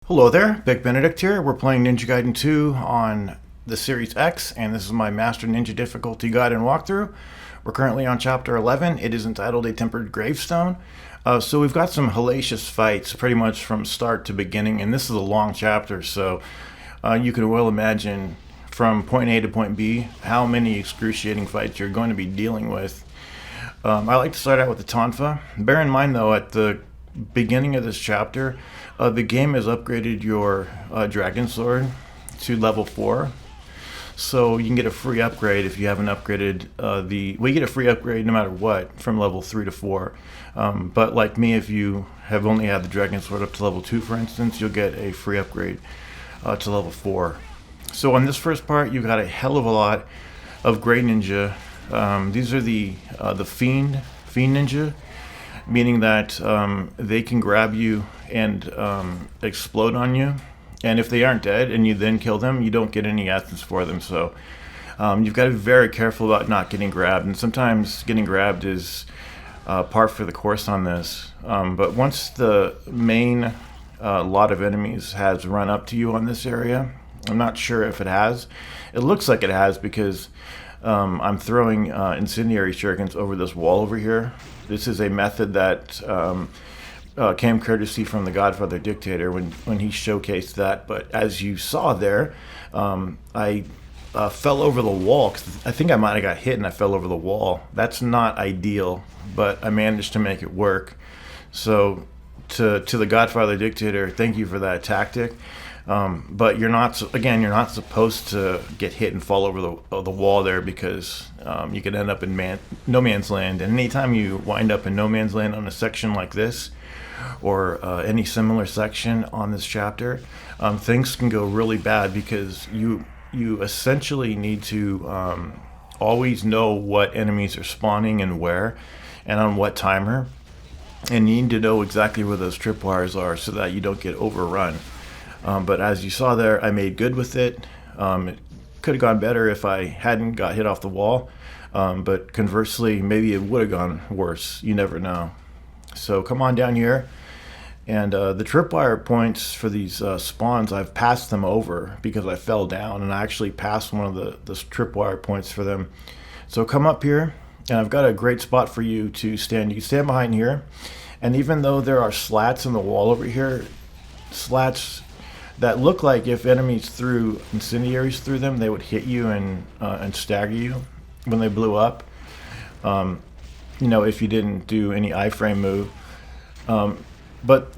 Hello there, Big Benedict here. We're playing Ninja Gaiden 2 on the Series X, and this is my Master Ninja Difficulty Guide and walkthrough. We're currently on Chapter 11. It is entitled A Tempered Gravestone. So we've got some hellacious fights pretty much from start to beginning, and this is a long chapter, so you can well imagine from point A to point B how many excruciating fights you're going to be dealing with. I like to start out with the Tonfa. Bear in mind, though, at the beginning of this chapter, the game has upgraded your Dragon Sword to level 4. So you can get a free upgrade if you haven't upgraded you get a free upgrade no matter what from level 3 to 4. But like me, if you have only had the Dragon Sword up to level 2, for instance, you'll get a free upgrade to level 4. So on this first part, you got a hell of a lot of Great Ninja. These are the fiend ninja, meaning that they can grab you and explode on you, and if they aren't dead and you then kill them, you don't get any essence for them. So you've got to be very careful about not getting grabbed, and sometimes getting grabbed is par for the course on this. But once the main lot of enemies has run up to you on this area, I'm not sure if it has. It looks like it has because I'm throwing incendiary shurikens over this wall over here. This is a method that came courtesy from the Godfather Dictator when he showcased that. But as you saw there, I fell over the wall, 'cause I think I might have got hit and I fell over the wall. That's not ideal, but I managed to make it work. So to the Godfather Dictator, thank you for that tactic. But you're not supposed to get hit and fall over the wall there, because you could end up in no man's land. And anytime you wind up in no man's land on a section like this, or any similar section on this chapter, things can go really bad, because you essentially need to always know what enemies are spawning and where, and on what timer, and you need to know exactly where those tripwires are so that you don't get overrun. But as you saw there, I made good with it. It could have gone better if I hadn't got hit off the wall. But conversely, maybe it would have gone worse. You never know. So come on down here. And the tripwire points for these spawns, I've passed them over because I fell down. And I actually passed one of the tripwire points for them. So come up here. And I've got a great spot for you to stand. You can stand behind here. And even though there are slats in the wall over here, slats that look like if enemies threw incendiaries through them, they would hit you and stagger you when they blew up. If you didn't do any iframe move. But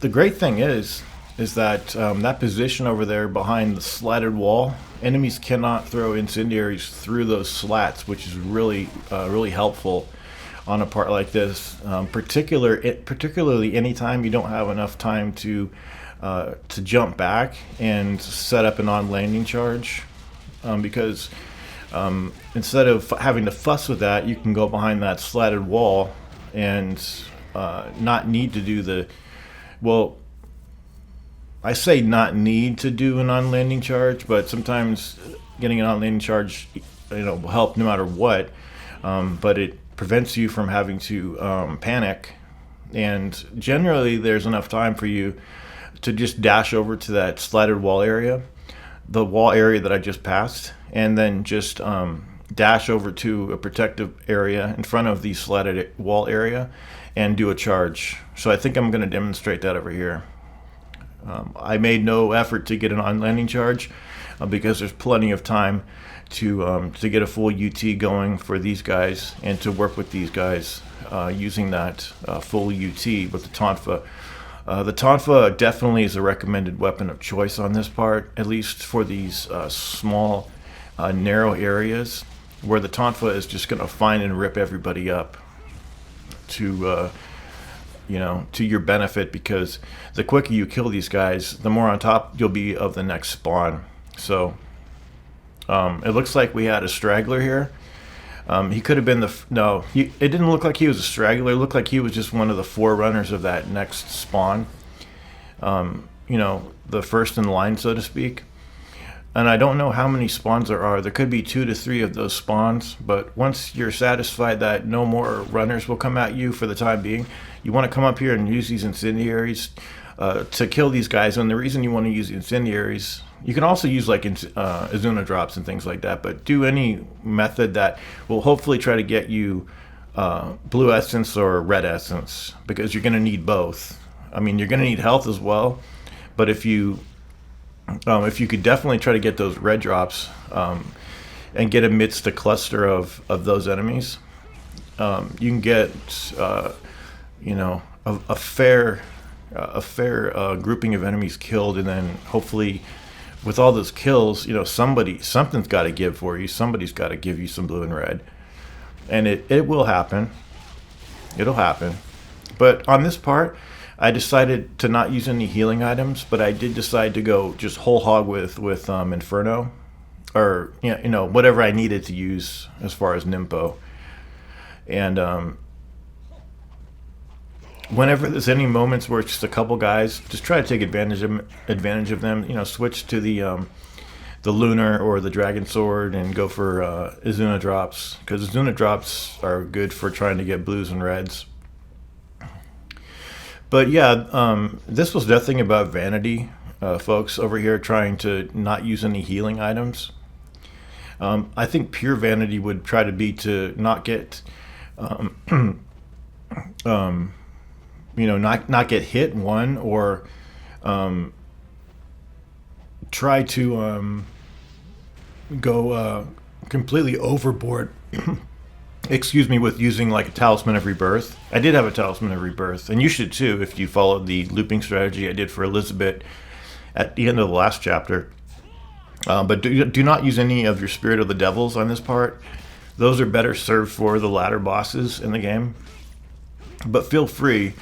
the great thing is that that position over there behind the slatted wall, enemies cannot throw incendiaries through those slats, which is really helpful on a part like this. Particularly anytime you don't have enough time to jump back and set up an on-landing charge, because instead of having to fuss with that, you can go behind that slatted wall and not need to do I say not need to do an on-landing charge, but sometimes getting an on-landing charge will help no matter what, but it prevents you from having to panic, and generally there's enough time for you to just dash over to that slatted wall area, the wall area that I just passed, and then just dash over to a protective area in front of the slatted wall area and do a charge. So I think I'm going to demonstrate that over here. I made no effort to get an on-landing charge because there's plenty of time to get a full UT going for these guys and to work with these guys using that full UT with the Tonfa. The Tonfa definitely is a recommended weapon of choice on this part, at least for these small, narrow areas where the Tonfa is just going to find and rip everybody up to your benefit, because the quicker you kill these guys, the more on top you'll be of the next spawn. So it looks like we had a straggler here. He could have been it didn't look like he was a straggler. It looked like he was just one of the forerunners of that next spawn. The first in line, so to speak. And I don't know how many spawns there are. There could be 2 to 3 of those spawns, but once you're satisfied that no more runners will come at you for the time being, you want to come up here and use these incendiaries to kill these guys. And the reason you want to use the incendiaries, you can also use like Izuna drops and things like that, but do any method that will hopefully try to get you blue essence or red essence, because you're going to need both. I mean, you're going to need health as well, but if you could definitely try to get those red drops and get amidst the cluster of those enemies, you can get a fair grouping of enemies killed, and then hopefully with all those kills, something's got to give for you. Somebody's got to give you some blue and red, and it will happen. It'll happen. But on this part, I decided to not use any healing items, but I did decide to go just whole hog with Inferno, or whatever I needed to use as far as Nimpo. And whenever there's any moments where it's just a couple guys, just try to take advantage of them. Switch to the lunar or the dragon sword and go for Izuna drops, because Izuna drops are good for trying to get blues and reds. But yeah, this was nothing about vanity, folks over here trying to not use any healing items. I think pure vanity would try to be to not get, not get hit one, or try to go completely overboard. Excuse me, with using like a talisman of rebirth. I did have a talisman of rebirth, and you should too if you followed the looping strategy I did for Elizabeth at the end of the last chapter. But do not use any of your Spirit of the Devils on this part. Those are better served for the latter bosses in the game. But feel free.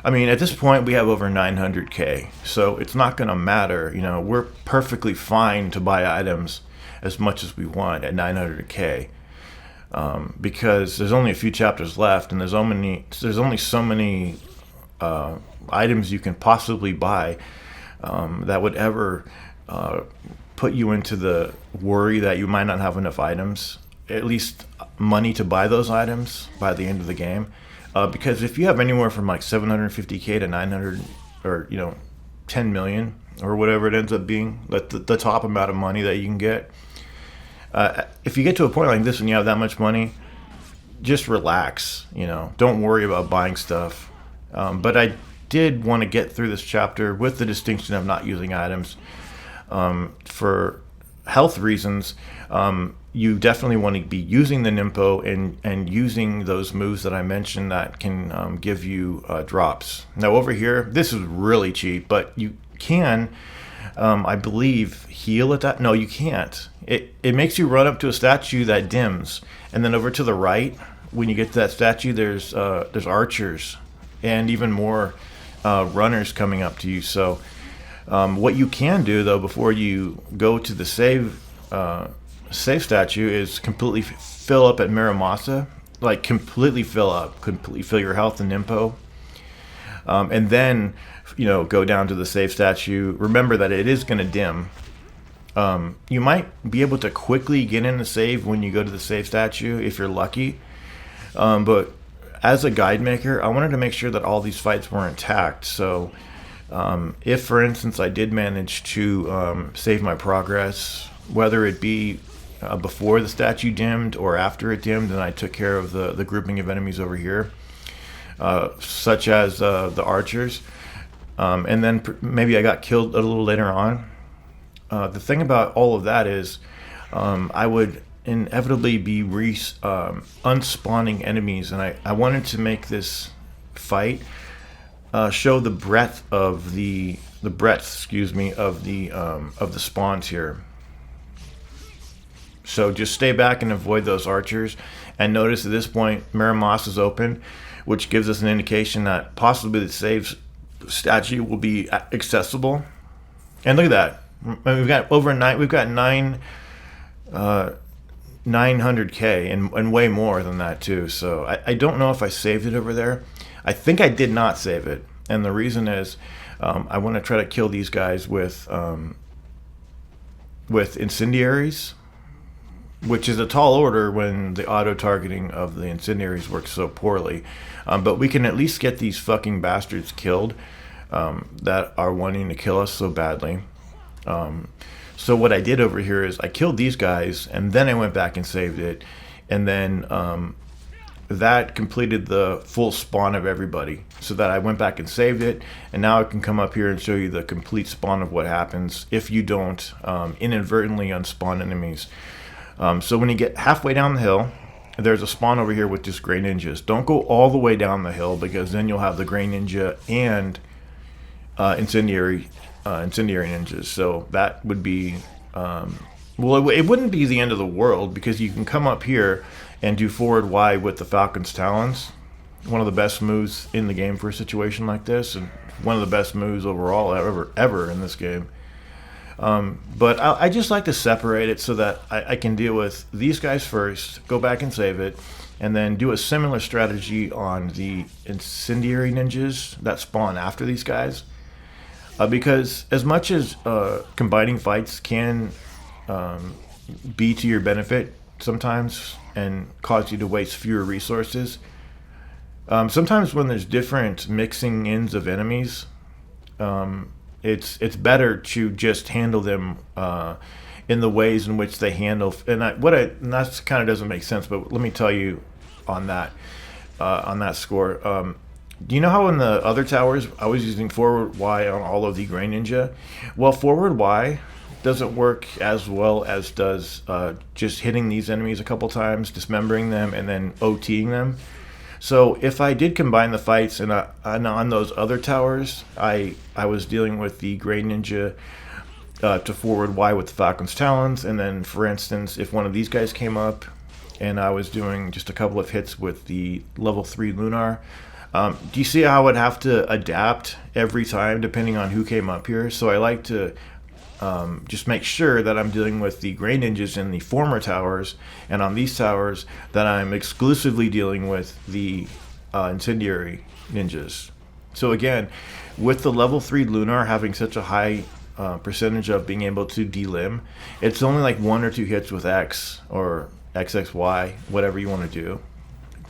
I mean, at this point we have over 900k, so it's not going to matter. We're perfectly fine to buy items as much as we want at 900k. Because there's only a few chapters left, and there's only so many items you can possibly buy that would ever put you into the worry that you might not have enough items, at least money to buy those items by the end of the game. Because if you have anywhere from like 750k to 900, or 10 million, or whatever it ends up being, the top amount of money that you can get. If you get to a point like this and you have that much money, just relax. Don't worry about buying stuff. But I did want to get through this chapter with the distinction of not using items. For health reasons, you definitely want to be using the Nimpo and using those moves that I mentioned that can give you drops. Now over here, this is really cheap, but you can, I believe, heal at that. No, you can't. It makes you run up to a statue that dims, and then over to the right, when you get to that statue, there's archers and even more runners coming up to you. So what you can do though before you go to the save statue is completely fill up at Miramasa, like completely fill your health and Nimpo, and then go down to the save statue. Remember that it is going to dim. You might be able to quickly get in the save when you go to the save statue if you're lucky, but as a guide maker, I wanted to make sure that all these fights were intact. So if for instance I did manage to save my progress, whether it be before the statue dimmed or after it dimmed, and I took care of the grouping of enemies over here, such as the archers, and then maybe I got killed a little later on. The thing about all of that is I would inevitably be unspawning enemies, and I wanted to make this fight show the breadth of the spawns here. So just stay back and avoid those archers, and notice at this point Miramasa is open, which gives us an indication that possibly the save statue will be accessible. And look at that. We've got 900k and way more than that too. So I don't know if I saved it over there. I think I did not save it, and the reason is I want to try to kill these guys with incendiaries, which is a tall order when the auto targeting of the incendiaries works so poorly. But we can at least get these fucking bastards killed that are wanting to kill us so badly. So what I did over here is I killed these guys, and then I went back and saved it, and then that completed the full spawn of everybody. So that I went back and saved it, and now I can come up here and show you the complete spawn of what happens if you don't inadvertently unspawn enemies. So when you get halfway down the hill, there's a spawn over here with just gray ninjas. Don't go all the way down the hill, because then you'll have the gray ninja and incendiary ninjas. So that would be well, it wouldn't be the end of the world, because you can come up here and do forward Y with the Falcon's Talons. One of the best moves in the game for a situation like this, and one of the best moves overall ever in this game. But I just like to separate it so that I can deal with these guys first, go back and save it, and then do a similar strategy on the incendiary ninjas that spawn after these guys. Because as much as combining fights can be to your benefit sometimes and cause you to waste fewer resources, sometimes when there's different mixing ins of enemies, it's better to just handle them in the ways in which they handle. And that kind of doesn't make sense, but let me tell you on that score. Do you know how in the other towers I was using forward Y on all of the gray ninja? Well, forward Y doesn't work as well as does just hitting these enemies a couple times, dismembering them, and then OTing them. So if I did combine the fights and on those other towers, I was dealing with the gray ninja to forward Y with the Falcon's Talons, and then, for instance, if one of these guys came up and I was doing just a couple of hits with the level 3 Lunar, do you see how I would have to adapt every time depending on who came up here? So I like to just make sure that I'm dealing with the gray ninjas in the former towers, and on these towers that I'm exclusively dealing with the incendiary ninjas. So again, with the level 3 Lunar having such a high percentage of being able to delimb, it's only like 1 or 2 hits with X or XXY, whatever you want to do.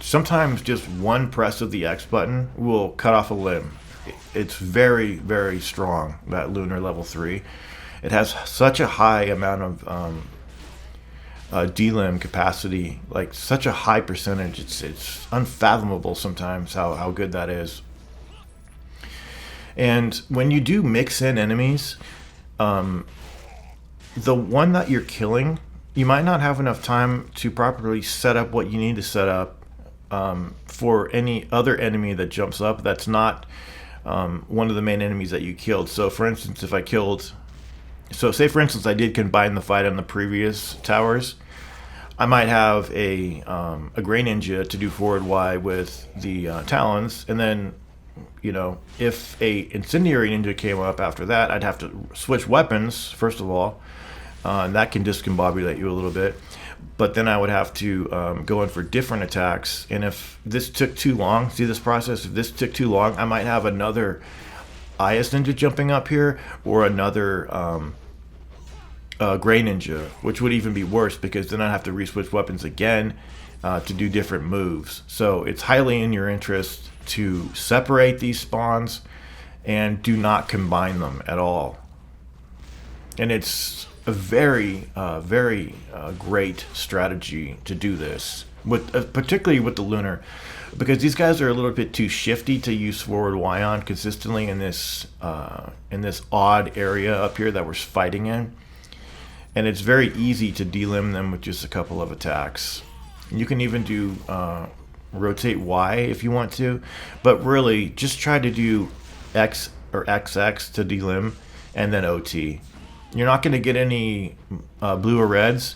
Sometimes just one press of the X button will cut off a limb. It's very, very strong, that Lunar level 3. It has such a high amount of delim capacity, like such a high percentage. It's unfathomable sometimes how good that is. And when you do mix in enemies, the one that you're killing, you might not have enough time to properly set up what you need to set up for any other enemy that jumps up that's not one of the main enemies that you killed. So for instance, say for instance I did combine the fight on the previous towers, I might have a gray ninja to do forward Y with the Talons, and then, you know, if a incendiary ninja came up after that, I'd have to switch weapons first of all, and that can discombobulate you a little bit. But then I would have to go in for different attacks, and if this took too long, see this process, if this took too long, I might have another IS ninja jumping up here, or another gray ninja, which would even be worse, because then I'd have to re-switch weapons again to do different moves. So it's highly in your interest to separate these spawns and do not combine them at all. And it's a very great strategy to do this, with particularly with the Lunar, because these guys are a little bit too shifty to use forward Y on consistently in this odd area up here that we're fighting in, and it's very easy to delimb them with just a couple of attacks. You can even do rotate Y if you want to, but really just try to do X or XX to delimb, and then OT. You're not going to get any blue or reds,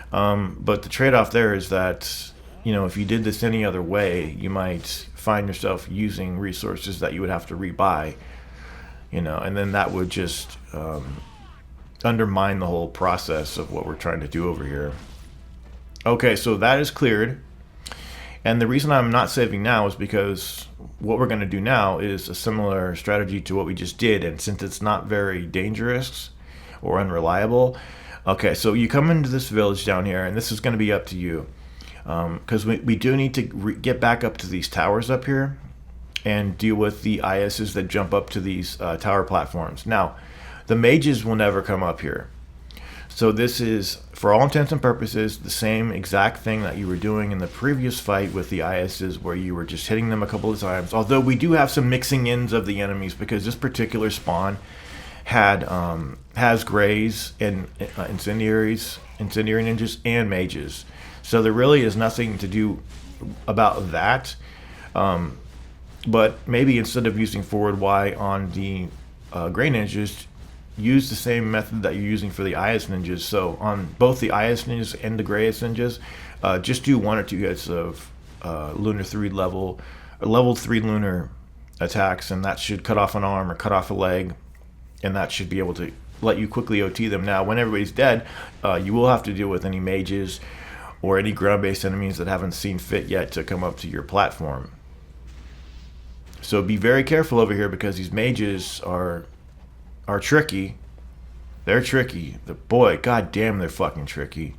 but the trade-off there is that, you know, if you did this any other way, you might find yourself using resources that you would have to rebuy, you know, and then that would just undermine the whole process of what we're trying to do over here. Okay, so that is cleared, and the reason I'm not saving now is because what we're going to do now is a similar strategy to what we just did, and since it's not very dangerous or unreliable. Okay, so you come into this village down here, and this is going to be up to you, because we do need to get back up to these towers up here, and deal with the ISs that jump up to these tower platforms. Now, the mages will never come up here. So this is, for all intents and purposes, the same exact thing that you were doing in the previous fight with the ISs, where you were just hitting them a couple of times. Although we do have some mixing ins of the enemies, because this particular spawn has greys and incendiary ninjas and mages. So there really is nothing to do about that. But maybe instead of using forward Y on the gray ninjas, use the same method that you're using for the IS ninjas. So on both the IS ninjas and the gray ninjas, just do 1 or 2 hits of lunar 3 level, or level 3 lunar attacks, and that should cut off an arm or cut off a leg, and that should be able to let you quickly OT them. Now, when everybody's dead, you will have to deal with any mages or any ground-based enemies that haven't seen fit yet to come up to your platform. So be very careful over here, because these mages are tricky. They're tricky. Boy, goddamn, they're fucking tricky.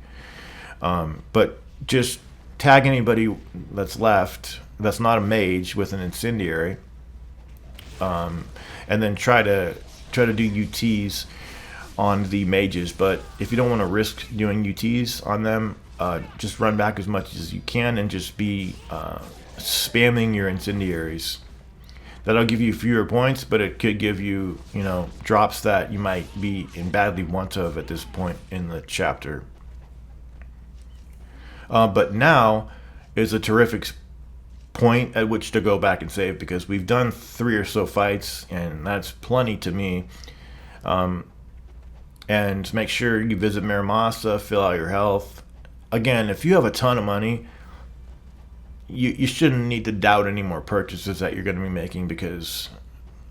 But just tag anybody that's left that's not a mage with an incendiary, and then try to do UTs on the mages. But if you don't want to risk doing UTs on them, just run back as much as you can and just be spamming your incendiaries. That'll give you fewer points, but it could give you, drops that you might be in badly want of at this point in the chapter. But now is a terrific point at which to go back and save, because we've done 3 or so fights, and that's plenty to me. And make sure you visit Miramasa, fill out your health. Again, if you have a ton of money, you shouldn't need to doubt any more purchases that you're going to be making, because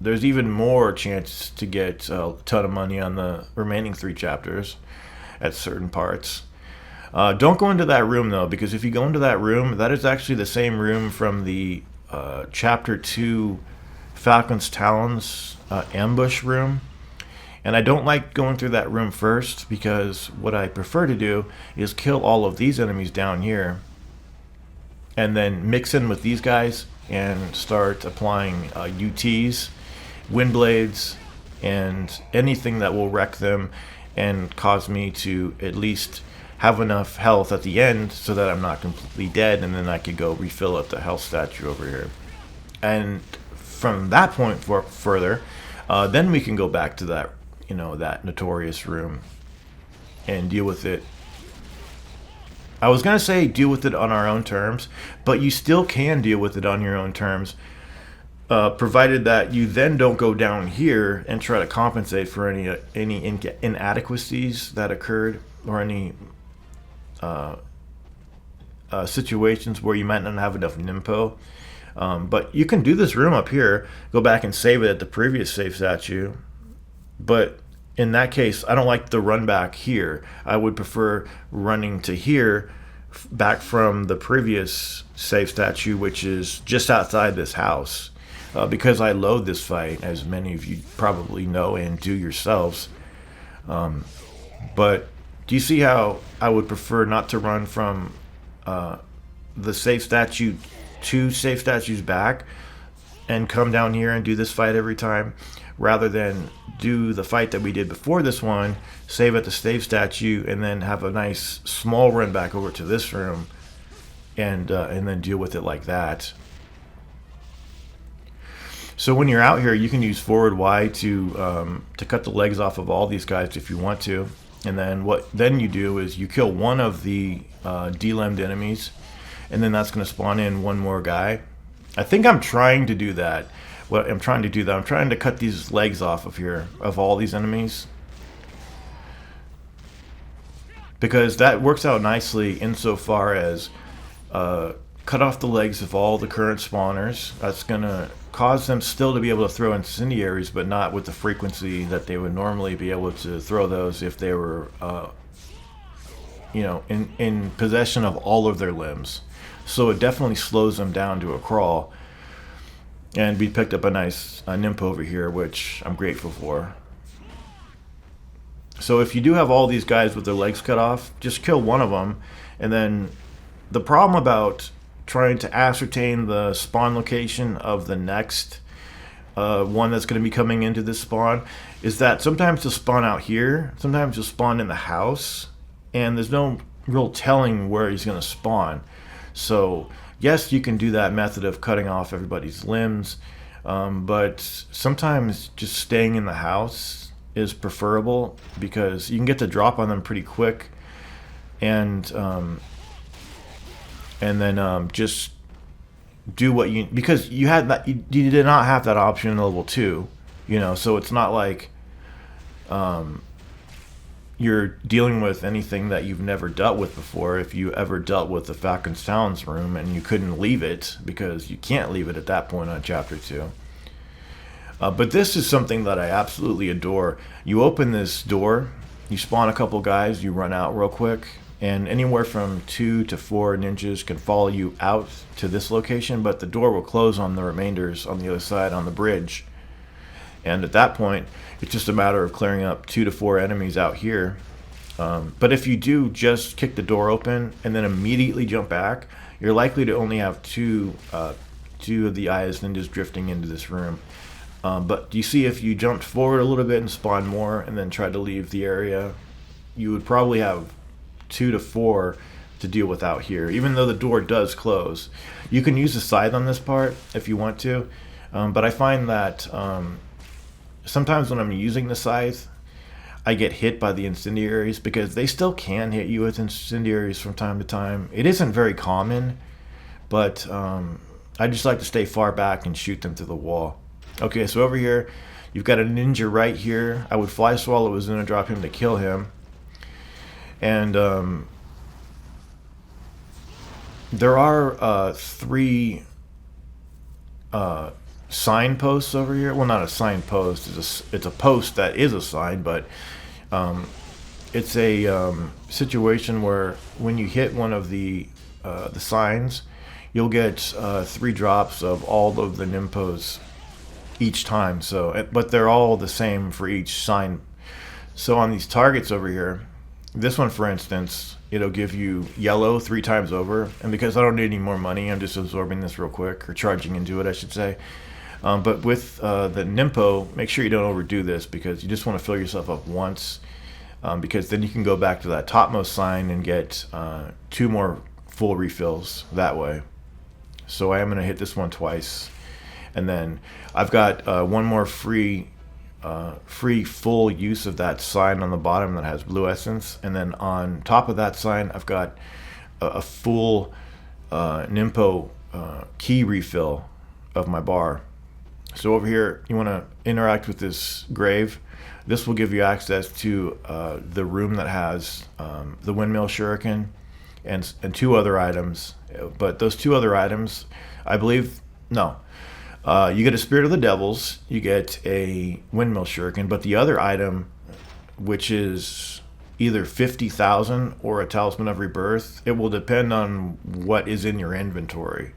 there's even more chance to get a ton of money on the remaining 3 chapters at certain parts. Don't go into that room, though, because if you go into that room, that is actually the same room from the Chapter 2 Falcon's Talons ambush room. And I don't like going through that room first, because what I prefer to do is kill all of these enemies down here, and then mix in with these guys and start applying UTs, wind blades, and anything that will wreck them and cause me to at least have enough health at the end so that I'm not completely dead, and then I could go refill up the health statue over here. And from that point further, then we can go back to that, that notorious room and deal with it. I was going to say deal with it on our own terms, but you still can deal with it on your own terms, provided that you then don't go down here and try to compensate for any inadequacies that occurred, or any situations where you might not have enough Nimpo. But you can do this room up here, go back and save it at the previous save statue, but in that case, I don't like the run back here. I would prefer running to here, back from the previous save statue, which is just outside this house, because I load this fight, as many of you probably know and do yourselves. But do you see how I would prefer not to run from the save statue 2 save statues back and come down here and do this fight every time, rather than do the fight that we did before this one, save at the save statue, and then have a nice small run back over to this room, and then deal with it like that. So when you're out here, you can use forward Y to cut the legs off of all these guys if you want to, and then what then you do is you kill one of the de-lemmed enemies, and then that's going to spawn in one more guy. I think I'm trying to do that. I'm trying to cut these legs off of here, of all these enemies, because that works out nicely insofar as cut off the legs of all the current spawners. That's going to cause them still to be able to throw incendiaries, but not with the frequency that they would normally be able to throw those if they were in possession of all of their limbs. So it definitely slows them down to a crawl. And we picked up a nice nymph over here, which I'm grateful for. So if you do have all these guys with their legs cut off, just kill one of them. And then the problem about trying to ascertain the spawn location of the next one that's going to be coming into this spawn, is that sometimes they'll spawn out here, sometimes they'll spawn in the house, and there's no real telling where he's going to spawn. So yes, you can do that method of cutting off everybody's limbs, but sometimes just staying in the house is preferable because you can get the drop on them pretty quick, and then just do what you, because you had that, you did not have that option in level 2, you know, so it's not like you're dealing with anything that you've never dealt with before. If you ever dealt with the Falcon's Talons room and you couldn't leave it because you can't leave it at that point on chapter 2. But this is something that I absolutely adore. You open this door, you spawn a couple guys, you run out real quick, and anywhere from 2 to 4 ninjas can follow you out to this location, but the door will close on the remainders on the other side on the bridge. And at that point, it's just a matter of clearing up 2 to 4 enemies out here. But if you do just kick the door open and then immediately jump back, you're likely to only have two of the IS ninjas drifting into this room. But you see, if you jumped forward a little bit and spawned more and then tried to leave the area, you would probably have 2 to 4 to deal with out here, even though the door does close. You can use the scythe on this part if you want to, but I find that sometimes when I'm using the scythe, I get hit by the incendiaries, because they still can hit you with incendiaries from time to time. It isn't very common, but I just like to stay far back and shoot them through the wall. Okay, so over here, you've got a ninja right here. I would fly swallow his Zuna, drop him to kill him. And there are 3 signposts over here. Well, not a signpost. It's a post that is a sign, but it's a situation where when you hit one of the signs, you'll get 3 drops of all of the nimpos each time. So, but they're all the same for each sign. So on these targets over here, this one, for instance, it'll give you yellow 3 times over, and because I don't need any more money, I'm just absorbing this real quick, or charging into it, I should say. But with the Nimpo, make sure you don't overdo this, because you just want to fill yourself up once, because then you can go back to that topmost sign and get 2 more full refills that way. So I am going to hit this one twice, and then I've got 1 more free full use of that sign on the bottom that has blue essence, and then on top of that sign I've got a full Nimpo key refill of my bar. So over here, you want to interact with this grave. This will give you access to the room that has the windmill shuriken and 2 other items. But those 2 other items, I believe, no. You get a Spirit of the Devils, you get a windmill shuriken, but the other item, which is either 50,000 or a Talisman of Rebirth, it will depend on what is in your inventory,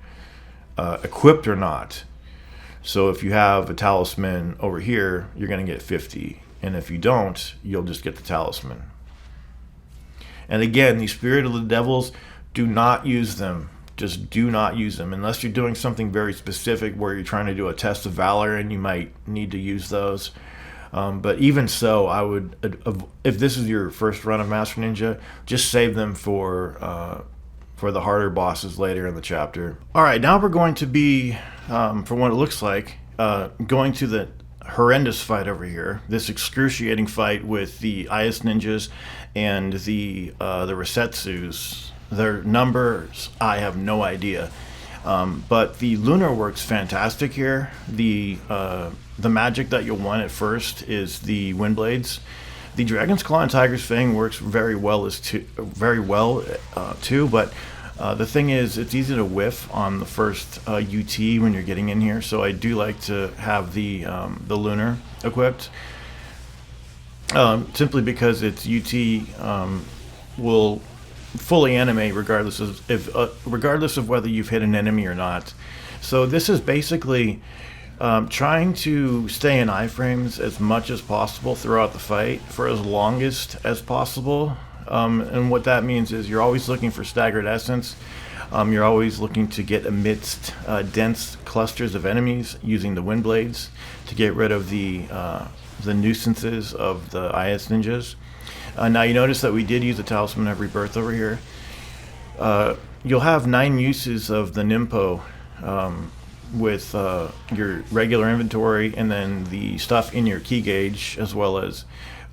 equipped or not. So if you have a talisman over here, you're going to get 50, and if you don't, you'll just get the talisman. And again, these Spirit of the Devils, do not use them. Just do not use them unless you're doing something very specific where you're trying to do a test of valor, and you might need to use those. But even so, I would, if this is your first run of Master Ninja, just save them for the harder bosses later in the chapter. All right, now we're going to be, for what it looks like, going to the horrendous fight over here. This excruciating fight with the IS ninjas and the Resetsus. Their numbers, I have no idea. But the lunar works fantastic here. The magic that you'll want at first is the wind blades. The Dragon's Claw and Tiger's Fang works very well too. But the thing is, it's easy to whiff on the first UT when you're getting in here. So I do like to have the lunar equipped, simply because its UT will fully animate regardless of whether you've hit an enemy or not. So this is basically trying to stay in iframes as much as possible throughout the fight for as longest as possible. And what that means is you're always looking for staggered essence. You're always looking to get amidst dense clusters of enemies using the wind blades to get rid of the nuisances of the IS ninjas. Now you notice that we did use the Talisman of Rebirth over here. You'll have 9 uses of the Nimpo with your regular inventory, and then the stuff in your key gauge, as well as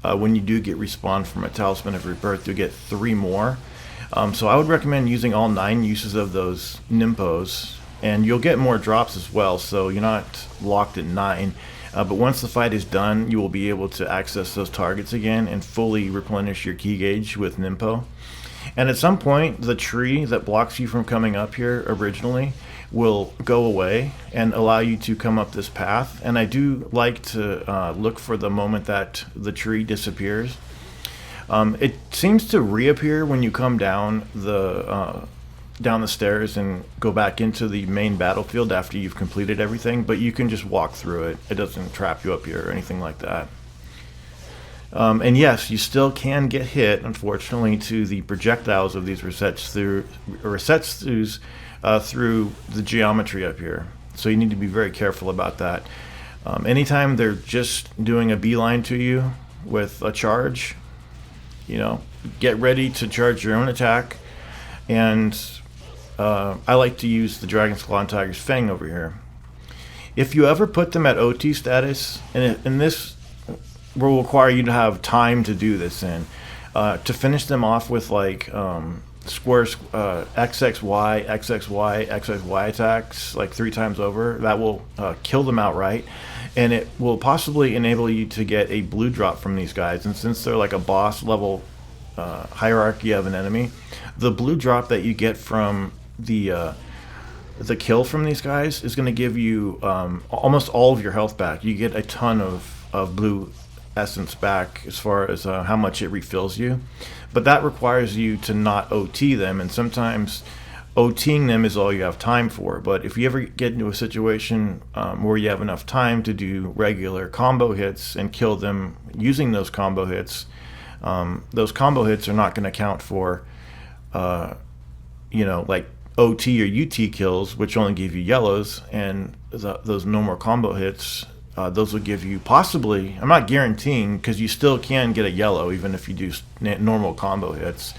when you do get respawned from a Talisman of Rebirth, you'll get 3 more. So I would recommend using all 9 uses of those Nimpos, and you'll get more drops as well, so you're not locked at 9. But once the fight is done, you will be able to access those targets again and fully replenish your key gauge with Nimpo. And at some point, the tree that blocks you from coming up here originally will go away and allow you to come up this path. And I do like to look for the moment that the tree disappears. It seems to reappear when you come down the stairs and go back into the main battlefield after you've completed everything, but you can just walk through it. It doesn't trap you up here or anything like that. And yes, you still can get hit, unfortunately, to the projectiles of these Resetsus through the geometry up here. So you need to be very careful about that. Anytime they're just doing a beeline to you with a charge, get ready to charge your own attack. And I like to use the Dragon's Claw and Tiger's Fang over here. If you ever put them at OT status, and this will require you to have time to do this to finish them off with like squares, XXY, XXY, XXY attacks like 3 times over, that will kill them outright. And it will possibly enable you to get a blue drop from these guys. And since they're like a boss level hierarchy of an enemy, the blue drop that you get from the kill from these guys is going to give you almost all of your health back. You get a ton of blue essence back as far as how much it refills you. But that requires you to not OT them, and sometimes OTing them is all you have time for. But if you ever get into a situation where you have enough time to do regular combo hits and kill them using those combo hits are not going to count for like OT or UT kills, which only give you yellows, and those normal combo hits, those will give you possibly, I'm not guaranteeing, because you still can get a yellow even if you do normal combo hits.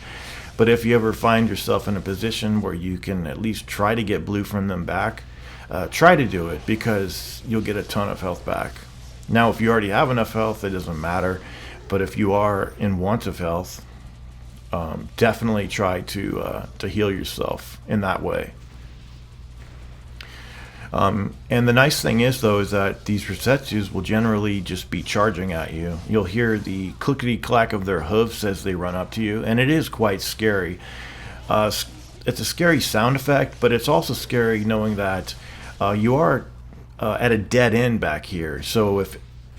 But if you ever find yourself in a position where you can at least try to get blue from them back, try to do it, because you'll get a ton of health back. Now, if you already have enough health, it doesn't matter. But if you are in want of health, definitely try to heal yourself in that way. And the nice thing is, though, is that these Resetsus will generally just be charging at you. You'll hear the clickety-clack of their hoofs as they run up to you, and it is quite scary. It's a scary sound effect, but it's also scary knowing that you are at a dead end back here. So if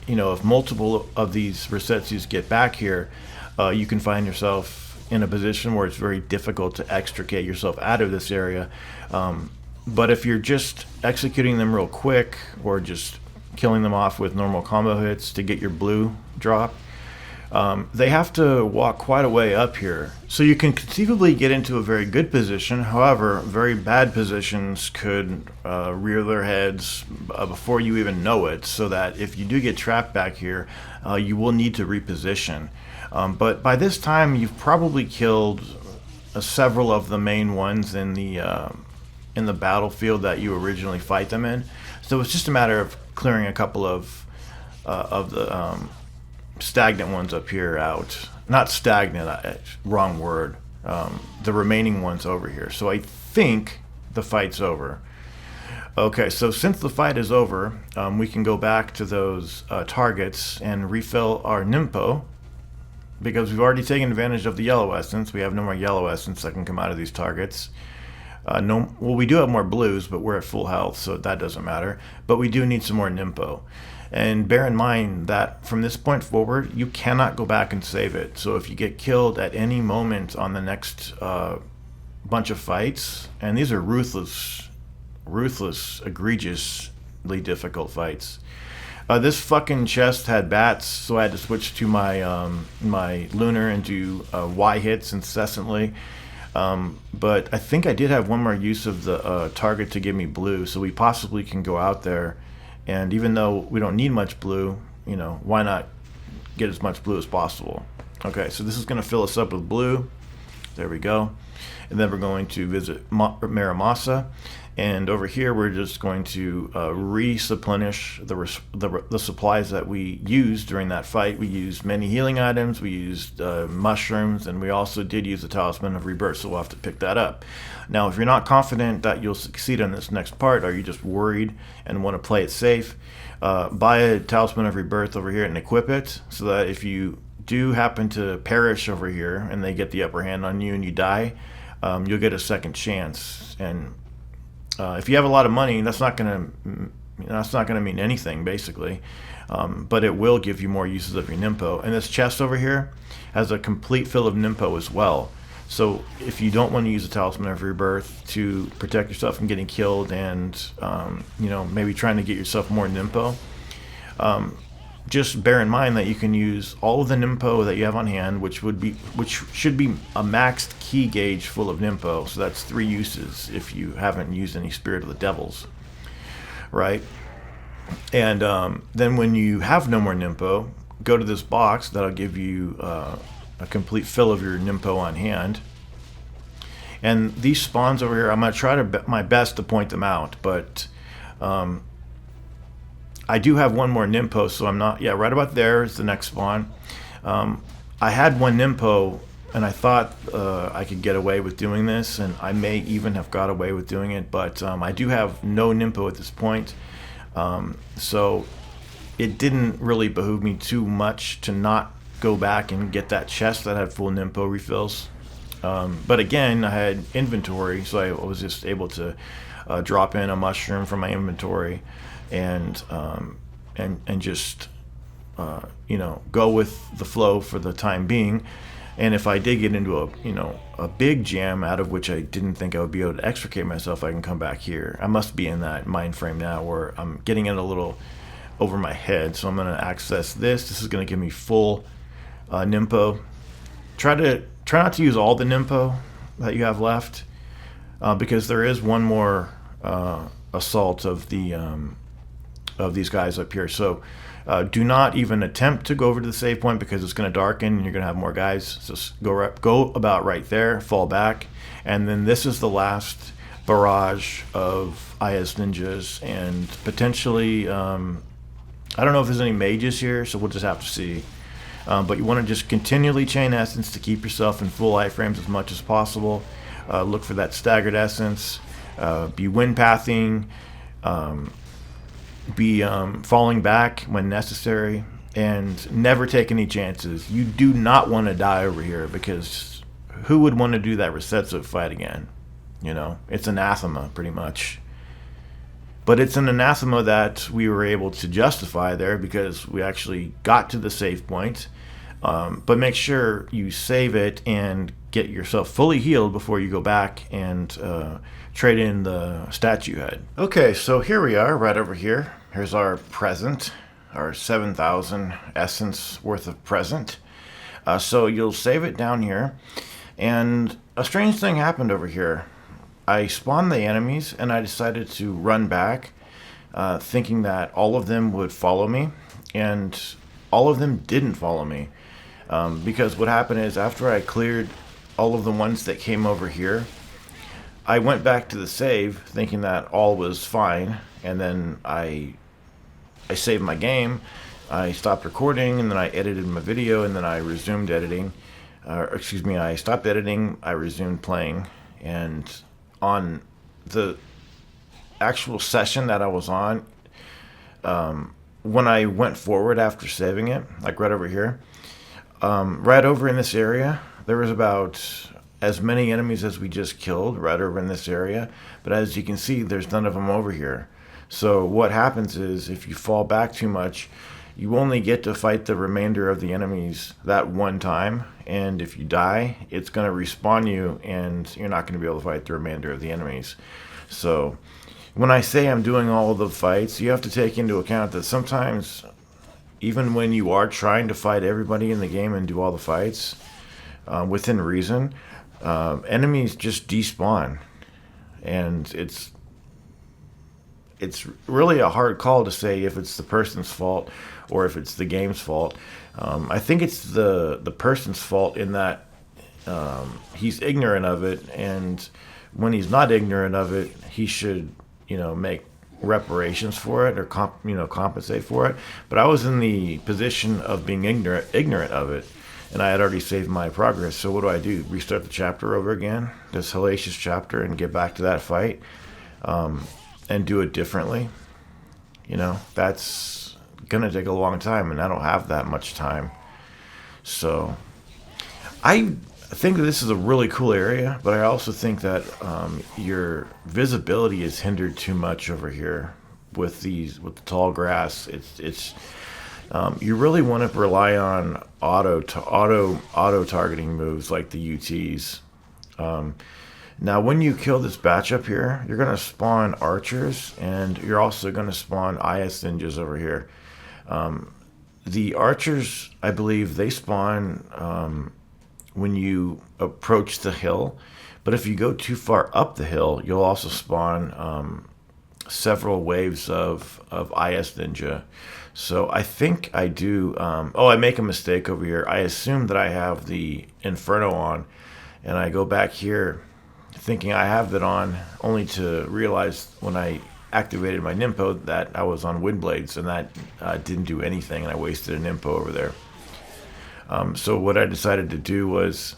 multiple of these Resetsus get back here, you can find yourself in a position where it's very difficult to extricate yourself out of this area. But if you're just executing them real quick, or just killing them off with normal combo hits to get your blue drop, they have to walk quite a way up here. So you can conceivably get into a very good position. However, very bad positions could rear their heads before you even know it, so that if you do get trapped back here, you will need to reposition. But by this time, you've probably killed several of the main ones in the battlefield that you originally fight them in. So it's just a matter of clearing a couple of the stagnant ones up here out. Not stagnant, wrong word. The remaining ones over here. So I think the fight's over. Okay, so since the fight is over, we can go back to those targets and refill our Nimpo, because we've already taken advantage of the yellow essence. We have no more yellow essence that can come out of these targets. We do have more blues, but we're at full health, so that doesn't matter. But we do need some more Nimpo. And bear in mind that from this point forward, you cannot go back and save it. So if you get killed at any moment on the next bunch of fights, and these are ruthless, egregiously difficult fights. This fucking chest had bats, so I had to switch to my my lunar and do Y hits incessantly. But I think I did have one more use of the target to give me blue, so we possibly can go out there. And even though we don't need much blue, you know, why not get as much blue as possible? Okay, so this is going to fill us up with blue. There we go. And then we're going to visit Maramasa. And over here, we're just going to replenish the supplies that we used during that fight. We used many healing items, we used mushrooms, and we also did use the Talisman of Rebirth, so we'll have to pick that up. Now, if you're not confident that you'll succeed on this next part, or you're just worried and want to play it safe, buy a Talisman of Rebirth over here and equip it, so that if you do happen to perish over here and they get the upper hand on you and you die, you'll get a second chance. And if you have a lot of money, that's not going to mean anything, basically. But it will give you more uses of your Nimpo. And this chest over here has a complete fill of Nimpo as well. So if you don't want to use a Talisman of Rebirth to protect yourself from getting killed and you know, maybe trying to get yourself more Nimpo, just bear in mind that you can use all of the Nimpo that you have on hand, which should be a maxed key gauge full of Nimpo. So that's 3 uses if you haven't used any Spirit of the Devils, right? And then when you have no more Nimpo, go to this box that'll give you a complete fill of your Nimpo on hand. And these spawns over here, I'm going to try my best to point them out, but I do have one more Nimpo, so I'm not... Yeah, right about there is the next spawn. I had one Nimpo, and I thought I could get away with doing this, and I may even have got away with doing it, but I do have no Nimpo at this point. So it didn't really behoove me too much to not go back and get that chest that had full Nimpo refills. But again, I had inventory, so I was just able to drop in a mushroom from my inventory and just you know, go with the flow for the time being. And if I did get into a big jam out of which I didn't think I would be able to extricate myself, I can come back here. I must be in that mind frame now where I'm getting it a little over my head. So I'm going to access this. This is going to give me full Nimpo. Try not to use all the Nimpo that you have left, because there is one more assault of these guys up here. So do not even attempt to go over to the save point, because it's going to darken and you're going to have more guys. So go about right there, fall back, and then this is the last barrage of IS ninjas, and potentially I don't know if there's any mages here, so we'll just have to see. But you want to just continually chain essence to keep yourself in full iframes as much as possible. Look for that staggered essence. Be wind pathing. Be falling back when necessary, and never take any chances. You do not want to die over here, because who would want to do that Resetsu fight again? You know, it's anathema pretty much. But it's an anathema that we were able to justify there because we actually got to the save point. But make sure you save it and get yourself fully healed before you go back and trade in the statue head. Okay, so here we are, right over here. Here's our present, our 7,000 essence worth of present. So you'll save it down here. And a strange thing happened over here. I spawned the enemies and I decided to run back, thinking that all of them would follow me. And all of them didn't follow me. Because what happened is, after I cleared all of the ones that came over here, I went back to the save thinking that all was fine, and then I saved my game, I stopped recording, and then I edited my video, and then I resumed editing. I stopped editing, I resumed playing, and on the actual session that I was on, when I went forward after saving it, like right over here, right over in this area, there was about as many enemies as we just killed right over in this area, but as you can see, there's none of them over here. So what happens is, if you fall back too much, you only get to fight the remainder of the enemies that one time, and if you die, it's going to respawn you, and you're not going to be able to fight the remainder of the enemies. So when I say I'm doing all of the fights, you have to take into account that sometimes, even when you are trying to fight everybody in the game and do all the fights within reason, enemies just despawn, and it's really a hard call to say if it's the person's fault or if it's the game's fault. I think it's the person's fault in that he's ignorant of it, and when he's not ignorant of it, he should, make reparations for it or compensate for it. But I was in the position of being ignorant of it, and I had already saved my progress. So what do? Restart the chapter over again, this hellacious chapter, and get back to that fight, and do it differently. That's gonna take a long time, and I don't have that much time. So I think that this is a really cool area, but I also think that your visibility is hindered too much over here with the tall grass. It's you really want to rely on auto targeting moves like the UTs. Now, when you kill this batch up here, you're going to spawn archers, and you're also going to spawn IS ninjas over here. The archers, I believe, they spawn when you approach the hill, but if you go too far up the hill, you'll also spawn several waves of IS ninja. So I think I do. I make a mistake over here. I assume that I have the Inferno on, and I go back here thinking I have that on, only to realize when I activated my Nimpo that I was on Windblades, and that didn't do anything, and I wasted an Nimpo over there. So what I decided to do was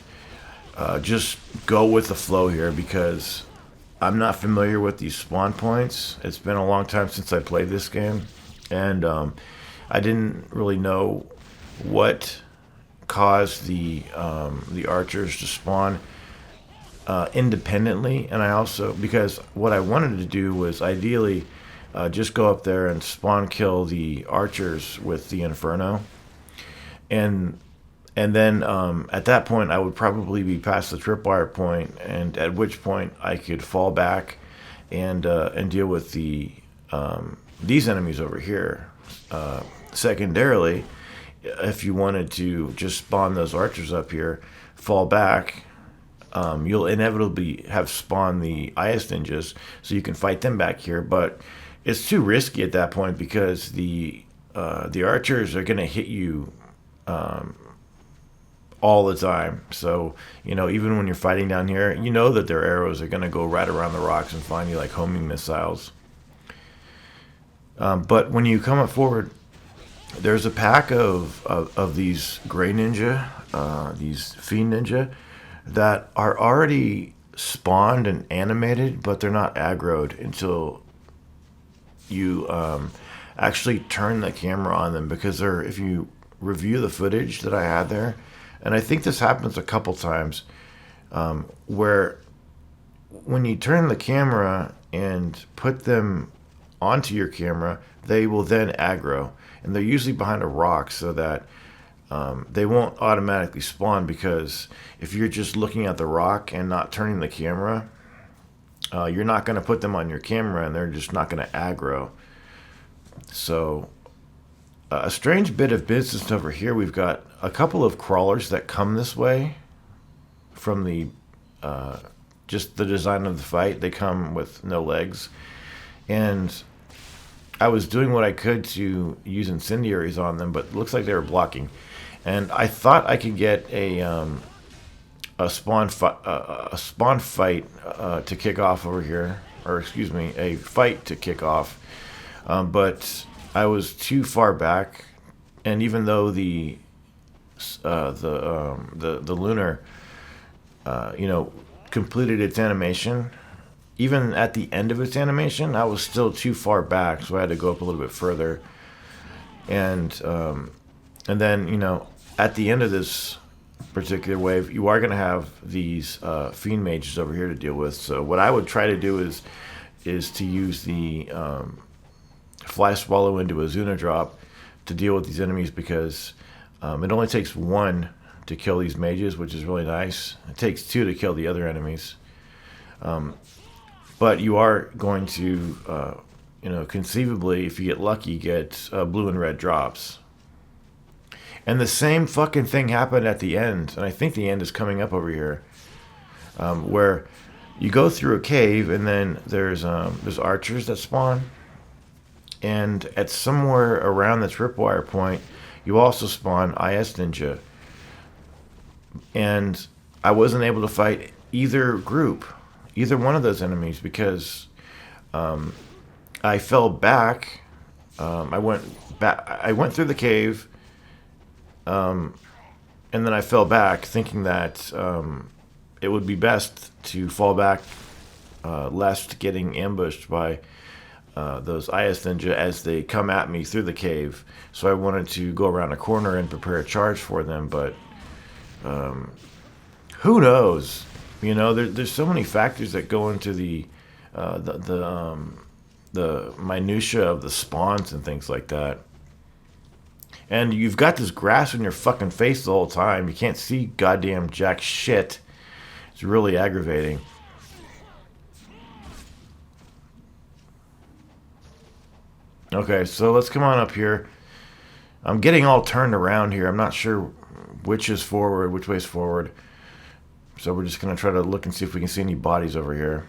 just go with the flow here, because I'm not familiar with these spawn points. It's been a long time since I played this game, and I didn't really know what caused the archers to spawn independently. And I also, because what I wanted to do was ideally just go up there and spawn kill the archers with the Inferno, and then at that point I would probably be past the tripwire point, and at which point I could fall back and deal with these enemies over here. Secondarily, if you wanted to just spawn those archers up here, fall back, you'll inevitably have spawned the IS ninjas, so you can fight them back here. But it's too risky at that point, because the archers are going to hit you all the time. So even when you're fighting down here, that their arrows are going to go right around the rocks and find you like homing missiles. But when you come up forward, there's a pack of these gray ninja, these fiend ninja, that are already spawned and animated, but they're not aggroed until you actually turn the camera on them, because if you review the footage that I had there, and I think this happens a couple times, where when you turn the camera and put them onto your camera, they will then aggro, and they're usually behind a rock, so that they won't automatically spawn, because if you're just looking at the rock and not turning the camera, you're not going to put them on your camera, and they're just not going to aggro. So a strange bit of business over here. We've got a couple of crawlers that come this way from the just the design of the fight. They come with no legs, and I was doing what I could to use incendiaries on them, but it looks like they were blocking. And I thought I could get a spawn fight to kick off over here, or excuse me, a fight to kick off. But I was too far back, and even though the lunar, completed its animation, even at the end of its animation, I was still too far back, so I had to go up a little bit further. And then, at the end of this particular wave, you are going to have these fiend mages over here to deal with. So what I would try to do is to use the fly swallow into a Zuna drop to deal with these enemies, because it only takes one to kill these mages, which is really nice. It takes two to kill the other enemies. But you are going to, conceivably, if you get lucky, get blue and red drops. And the same fucking thing happened at the end, and I think the end is coming up over here. where you go through a cave and then there's archers that spawn, and at somewhere around the tripwire point, you also spawn IS Ninja, and I wasn't able to fight either group, either one of those enemies because I fell back. I went back. I went through the cave, and then I fell back, thinking that it would be best to fall back, lest getting ambushed by those IS Ninja as they come at me through the cave. So I wanted to go around a corner and prepare a charge for them, but who knows? You know, there's so many factors that go into the minutia of the spawns and things like that. And you've got this grass in your fucking face the whole time. You can't see goddamn jack shit. It's really aggravating. Okay, so let's come on up here. I'm getting all turned around here. I'm not sure which is forward, which way is forward. So we're just going to try to look and see if we can see any bodies over here.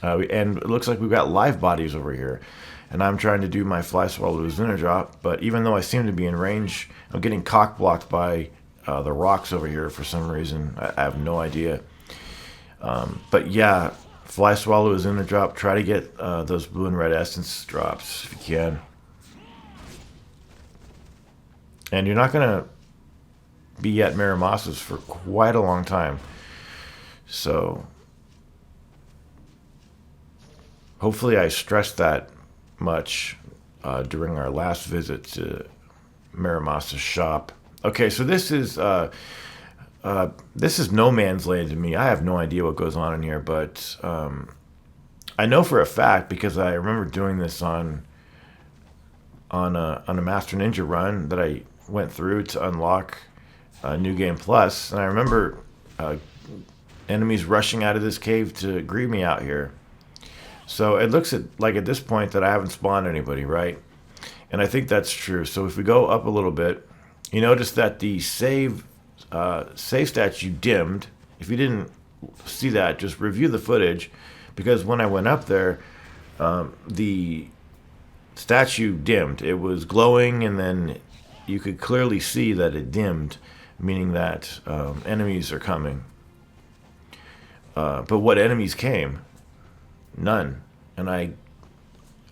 And it looks like we've got live bodies over here. And I'm trying to do my fly swallow Ninja drop, but even though I seem to be in range, I'm getting cock blocked by the rocks over here for some reason. I have no idea. But yeah, fly swallow is in the drop. Try to get those blue and red essence drops if you can. And you're not going to be at Miramassa's for quite a long time. So hopefully I stressed that much during our last visit to Miramassa's shop. Okay, so this is no man's land to me. I have no idea what goes on in here, but I know for a fact because I remember doing this on a Master Ninja run that I went through to unlock New Game Plus, and I remember enemies rushing out of this cave to greet me out here. So it looks like at this point that I haven't spawned anybody, right? And I think that's true. So if we go up a little bit, you notice that the save statue dimmed. If you didn't see that, just review the footage, because when I went up there, the statue dimmed. It was glowing, and then you could clearly see that it dimmed, meaning that enemies are coming. But what enemies came? None. And I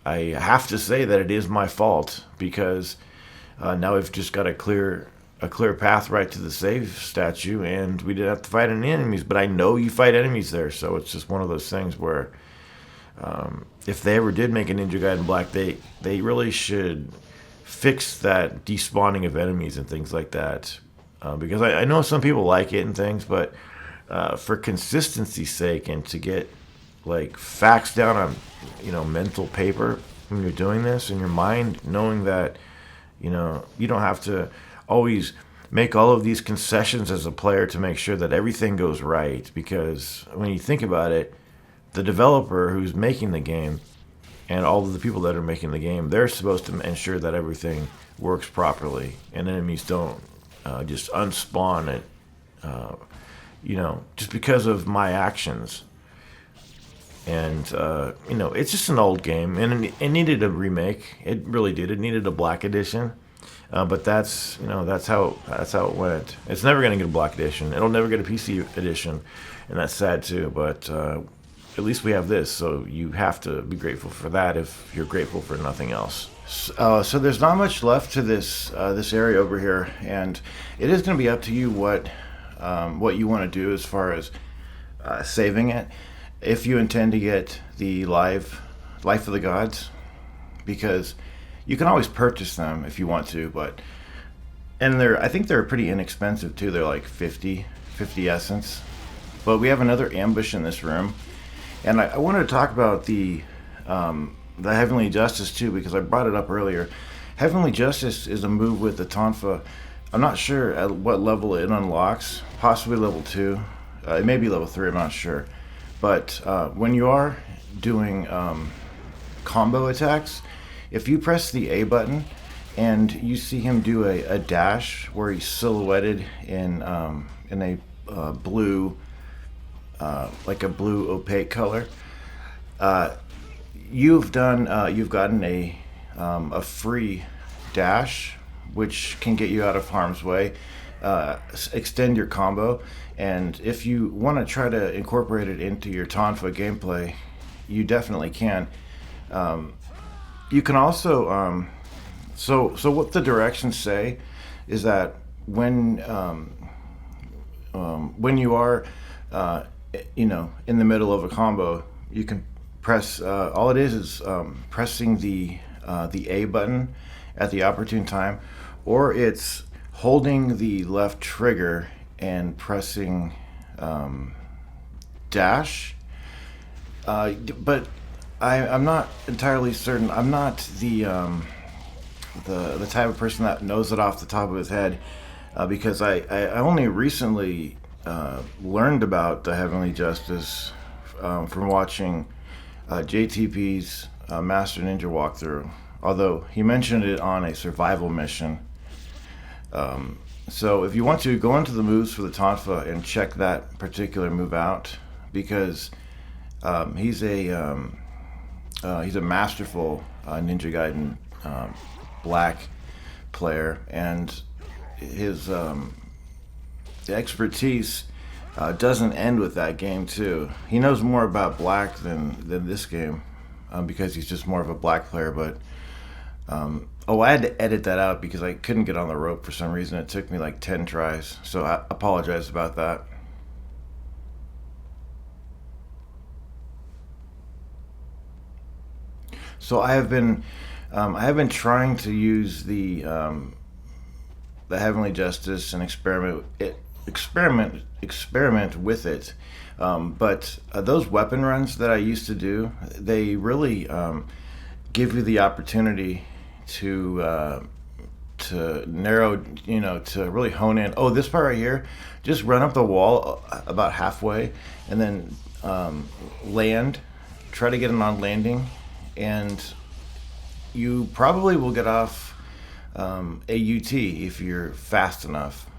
have to say that it is my fault, because now we've just got a clear path right to the save statue, and we didn't have to fight any enemies. But I know you fight enemies there, so it's just one of those things where if they ever did make a Ninja Gaiden Black, they really should fix that despawning of enemies and things like that. Because I know some people like it and things, but for consistency's sake and to get like facts down on mental paper when you're doing this in your mind, knowing that you don't have to always make all of these concessions as a player to make sure that everything goes right. Because when you think about it, the developer who's making the game and all of the people that are making the game, they're supposed to ensure that everything works properly and enemies don't just unspawn it just because of my actions. And it's just an old game, and it needed a remake. It really did. It needed a Black Edition, but that's how it went. It's never going to get a Black Edition. It'll never get a PC Edition, and that's sad too. But at least we have this, so you have to be grateful for that if you're grateful for nothing else. So there's not much left to this area over here, and it is going to be up to you what you want to do as far as saving it. If you intend to get the Life of the Gods, because you can always purchase them if you want to, and I think they're pretty inexpensive too. They're like 50 essence. But we have another ambush in this room, and I wanted to talk about the Heavenly Justice too, because I brought it up earlier. Heavenly Justice is a move with the Tonfa. I'm not sure at what level it unlocks, possibly level 2. It may be level 3, I'm not sure. But when you are doing combo attacks, if you press the A button and you see him do a dash where he's silhouetted in a blue like a blue opaque color. You've gotten a free dash, which can get you out of harm's way, extend your combo, and if you want to try to incorporate it into your Tonfa gameplay, you definitely can. You can also so what the directions say is that when you are in the middle of a combo, you can press all it is pressing the A button at the opportune time, or it's holding the left trigger and pressing dash. But I'm not entirely certain. I'm not the type of person that knows it off the top of his head, because I only recently learned about the Heavenly Justice from watching JTP's Master Ninja walkthrough, although he mentioned it on a survival mission. So if you want to, go into the moves for the Tonfa and check that particular move out, because he's a masterful Ninja Gaiden black player, and his expertise doesn't end with that game too. He knows more about black than this game, because he's just more of a black player. But I had to edit that out because I couldn't get on the rope for some reason. It took me like 10 tries, so I apologize about that. So I have been trying to use the Heavenly Justice and experiment with it. But those weapon runs that I used to do, they really give you the opportunity to narrow, to really hone in. Oh, this part right here, just run up the wall about halfway, and then land. Try to get it on landing, and you probably will get off AUT if you're fast enough.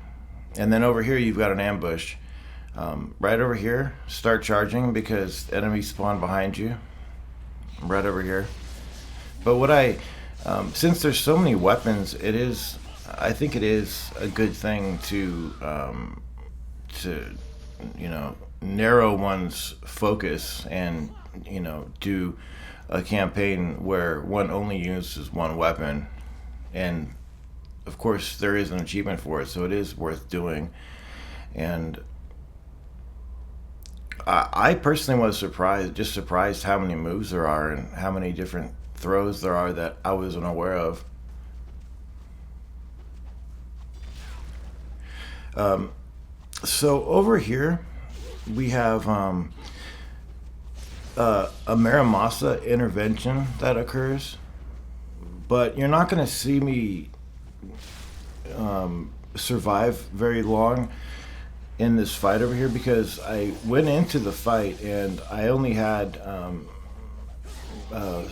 And then over here you've got an ambush. Right over here, start charging because enemies spawn behind you. Right over here. But since there's so many weapons, I think it is a good thing to narrow one's focus and do a campaign where one only uses one weapon. And of course there is an achievement for it, so it is worth doing. And I personally was surprised how many moves there are and how many different throws there are that I wasn't aware of. So over here we have a Maramasa intervention that occurs, but you're not going to see me survive very long in this fight over here, because I went into the fight and I only had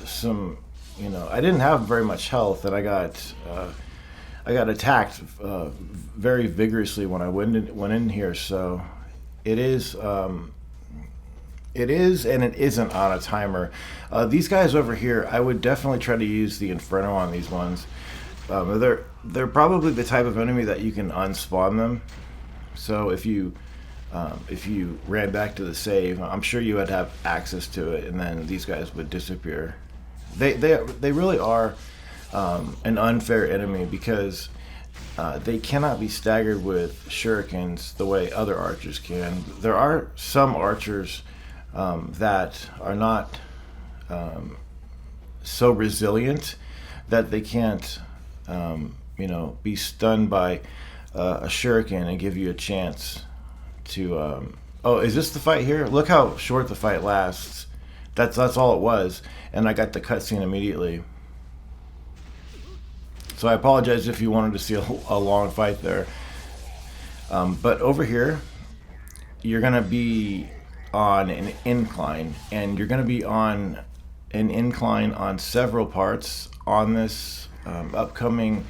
some, I didn't have very much health, and I got attacked very vigorously when I went in here. So it is and it isn't on a timer. These guys over here, I would definitely try to use the Inferno on these ones. They're probably the type of enemy that you can unspawn them. So if you ran back to the save, I'm sure you would have access to it, and then these guys would disappear. They really are an unfair enemy, because they cannot be staggered with shurikens the way other archers can. There are some archers that are not so resilient that they can't be stunned by a shuriken and give you a chance to oh, is this the fight here? Look how short the fight lasts. That's all it was, and I got the cutscene immediately. So I apologize if you wanted to see a long fight there. But over here, you're gonna be on an incline, and you're gonna be on an incline on several parts on this upcoming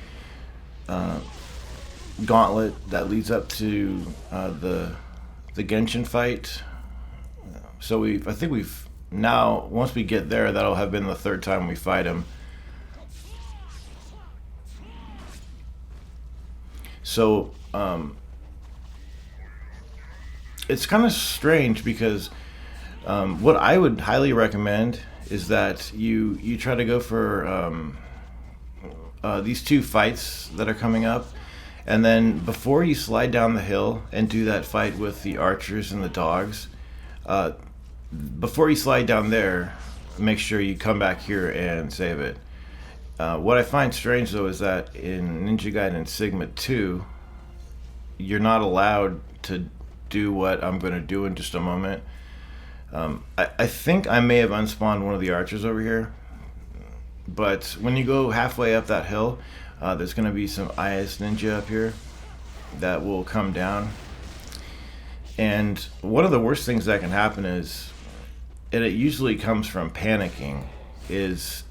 gauntlet that leads up to the Genshin fight So I think we've now, once we get there, that'll have been the third time we fight him. So it's kind of strange because what I would highly recommend is that you try to go for these two fights that are coming up, and then before you slide down the hill and do that fight with the archers and the dogs, before you slide down there, make sure you come back here and save it. What I find strange though is that in Ninja Gaiden Sigma 2, you're not allowed to do what I'm going to do in just a moment. I think I may have unspawned one of the archers over here, but when you go halfway up that hill, there's going to be some IS Ninja up here that will come down. And one of the worst things that can happen is, and it usually comes from panicking, is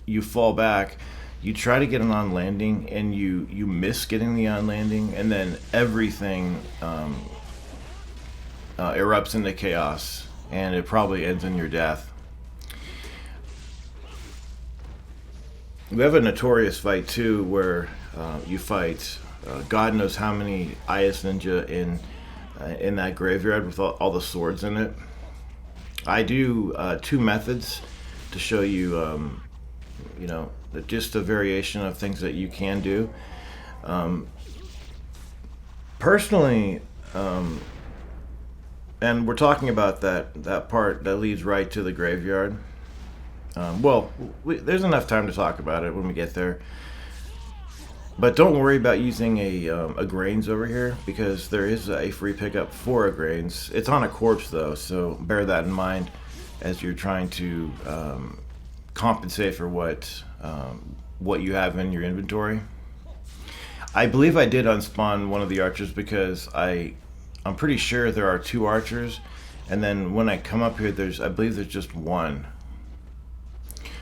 you fall back, you try to get an on landing, and you miss getting the on landing, and then everything erupts into chaos, and it probably ends in your death. We have a notorious fight too, where you fight God knows how many IS Ninja in that graveyard with all the swords in it. I do two methods to show you, just a variation of things that you can do. Personally, and we're talking about that part that leads right to the graveyard. There's enough time to talk about it when we get there. But don't worry about using a grains over here, because there is a free pickup for a grains. It's on a corpse though, so bear that in mind as you're trying to compensate for what you have in your inventory. I believe I did unspawn one of the archers because I'm pretty sure there are two archers, and then when I come up here, I believe there's just one.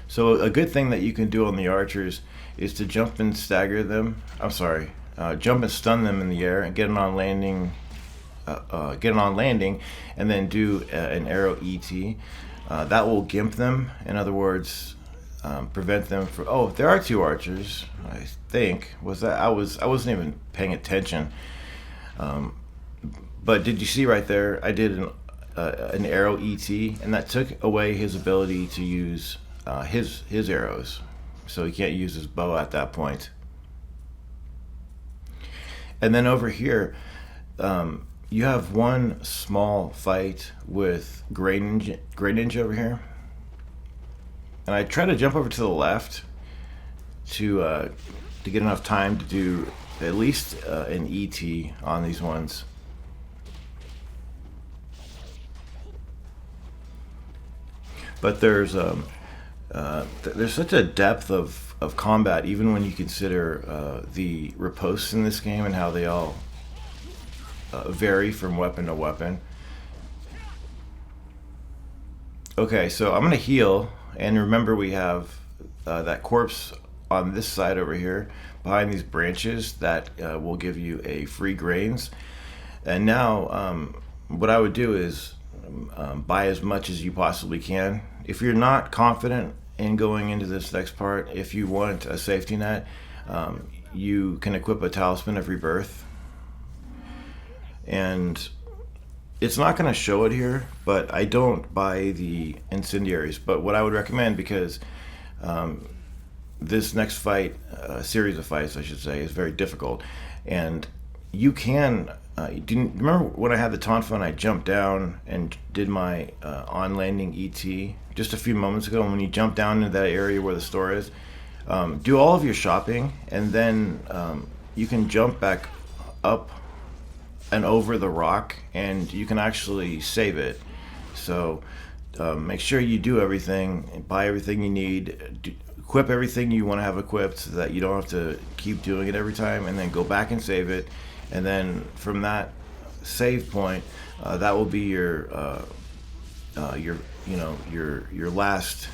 So a good thing that you can do on the archers is to jump and stagger them. Jump and stun them in the air and get an on landing, and then do an arrow ET. That will gimp them. In other words, prevent them from. Oh, there are two archers. I think I wasn't even paying attention. But did you see right there? I did an arrow ET, and that took away his ability to use his arrows, so he can't use his bow at that point. And then over here, you have one small fight with Great Ninja over here, and I try to jump over to the left to get enough time to do at least an ET on these ones. But there's such a depth of combat, even when you consider the ripostes in this game and how they all vary from weapon to weapon. Okay, so I'm going to heal, and remember we have that corpse on this side over here, behind these branches, that will give you a free grains. And now what I would do is buy as much as you possibly can. If you're not confident in going into this next part, if you want a safety net, you can equip a talisman of rebirth. And it's not going to show it here, but I don't buy the incendiaries. But what I would recommend, because this next fight, series of fights I should say, is very difficult, and you can remember when I had the Tonfa and I jumped down and did my on landing ET just a few moments ago? And when you jump down into that area where the store is, do all of your shopping, and then you can jump back up and over the rock, and you can actually save it. So make sure you do everything, buy everything you need, equip everything you want to have equipped, so that you don't have to keep doing it every time, and then go back and save it. And then from that save point, that will be your last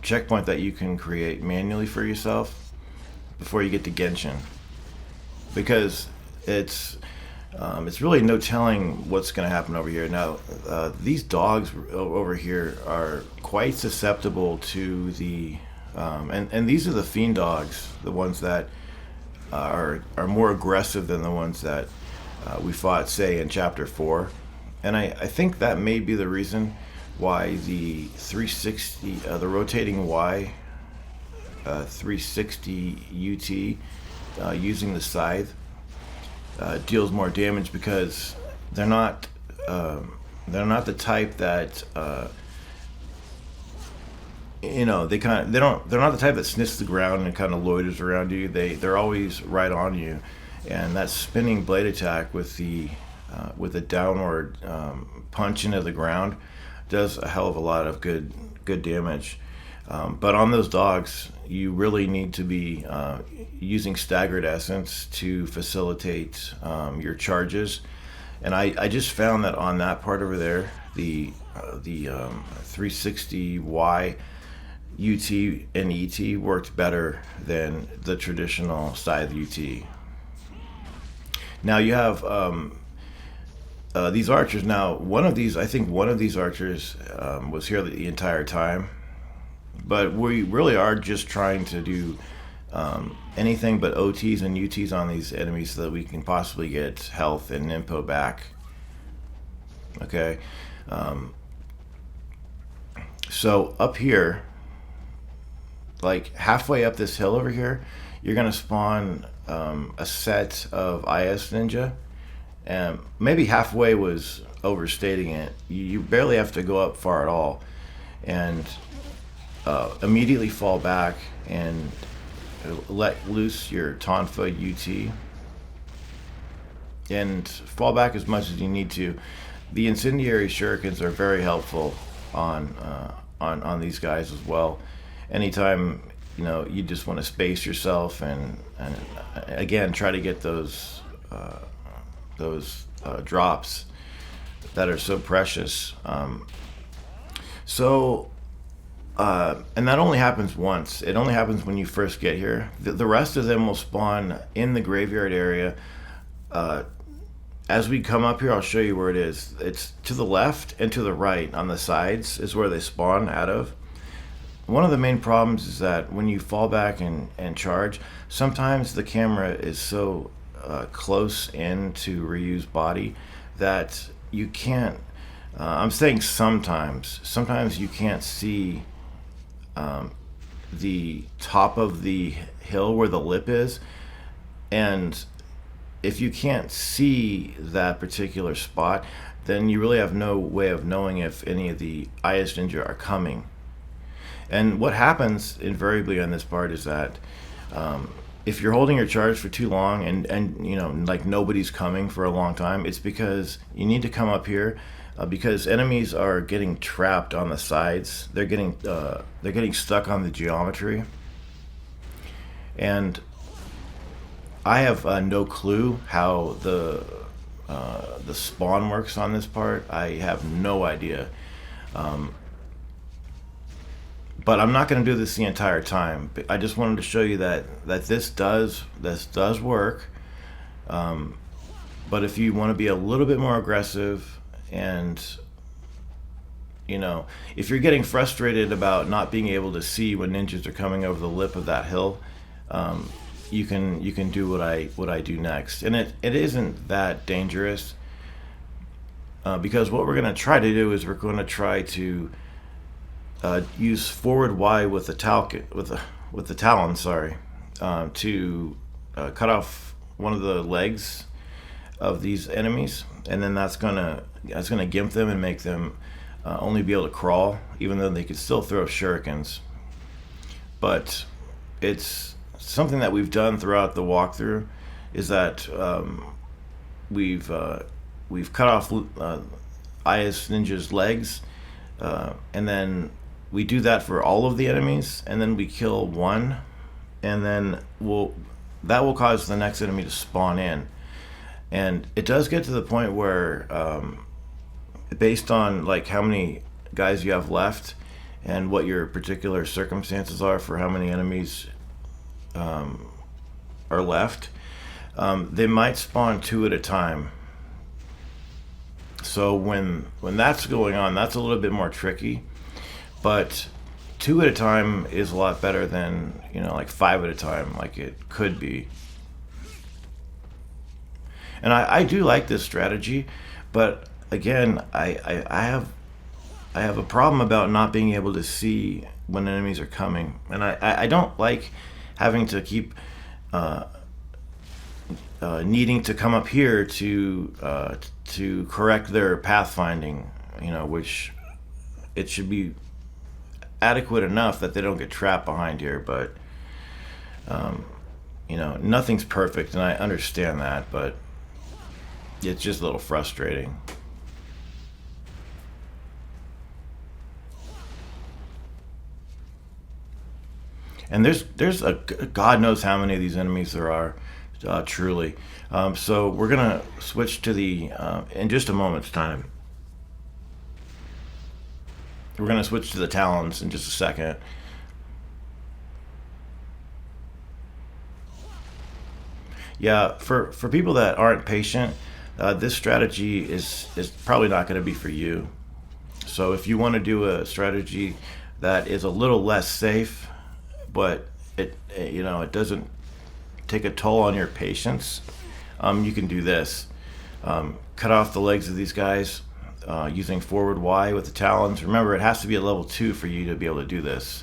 checkpoint that you can create manually for yourself before you get to Genshin. Because it's It's really no telling what's going to happen over here. Now, these dogs over here are quite susceptible to the, and these are the fiend dogs, the ones that are more aggressive than the ones that we fought, say, in Chapter 4. And I think that may be the reason why the 360, the rotating Y 360 UT using the scythe deals more damage, because they're not the type that they're not the type that sniffs the ground and kind of loiters around you. They're always right on you, and that spinning blade attack with the downward punch into the ground does a hell of a lot of good damage. But on those dogs, you really need to be using staggered essence to facilitate your charges. And I just found that on that part over there, the 360Y UT and ET worked better than the traditional scythe UT. Now you have these archers. Now I think one of these archers was here the entire time. But we really are just trying to do anything but OTs and UTs on these enemies so that we can possibly get health and impo back. Okay. So up here, like halfway up this hill over here, you're going to spawn a set of IS Ninja. And maybe halfway was overstating it. You barely have to go up far at all. And immediately fall back and let loose your Tonfa UT and fall back as much as you need to. The incendiary shurikens are very helpful on these guys as well. Anytime you just want to space yourself and again try to get those drops that are so precious. And that only happens once. It only happens when you first get here. The rest of them will spawn in the graveyard area. As we come up here, I'll show you where it is. It's to the left and to the right on the sides is where they spawn out of. One of the main problems is that when you fall back and charge, sometimes the camera is so close in to Ryu's body that you can't, I'm saying sometimes you can't see the top of the hill where the lip is, and if you can't see that particular spot, then you really have no way of knowing if any of the IS Ninja are coming. And what happens invariably on this part is that if you're holding your charge for too long and like nobody's coming for a long time, it's because you need to come up here. Because enemies are getting trapped on the sides, they're getting stuck on the geometry, and I have no clue how the spawn works on this part. I have no idea, but I'm not going to do this the entire time. I just wanted to show you that this does work. But if you want to be a little bit more aggressive, and if you're getting frustrated about not being able to see when ninjas are coming over the lip of that hill, you can do what I do next, and it isn't that dangerous, because what we're going to try to do is we're going to try to use forward Y with the talon, to cut off one of the legs of these enemies, and then that's gonna gimp them and make them only be able to crawl, even though they could still throw shurikens. But it's something that we've done throughout the walkthrough, is that we've cut off IS Ninja's legs, and then we do that for all of the enemies, and then we kill one, and then that will cause the next enemy to spawn in. And it does get to the point where, based on like how many guys you have left and what your particular circumstances are for how many enemies are left, they might spawn 2 at a time. So when that's going on, that's a little bit more tricky. But two at a time is a lot better than, like five at a time, like it could be. And I do like this strategy, but again, I have a problem about not being able to see when enemies are coming, and I don't like having to keep needing to come up here to correct their pathfinding, which it should be adequate enough that they don't get trapped behind here, but nothing's perfect, and I understand that, but it's just a little frustrating. And there's a God knows how many of these enemies there are, truly. So we're gonna switch to the in just a moment's time. We're gonna switch to the talons in just a second. Yeah, for people that aren't patient, this strategy is probably not going to be for you. So if you want to do a strategy that is a little less safe, but it doesn't take a toll on your patience, you can do this. Cut off the legs of these guys using forward Y with the talons. Remember, it has to be a level 2 for you to be able to do this.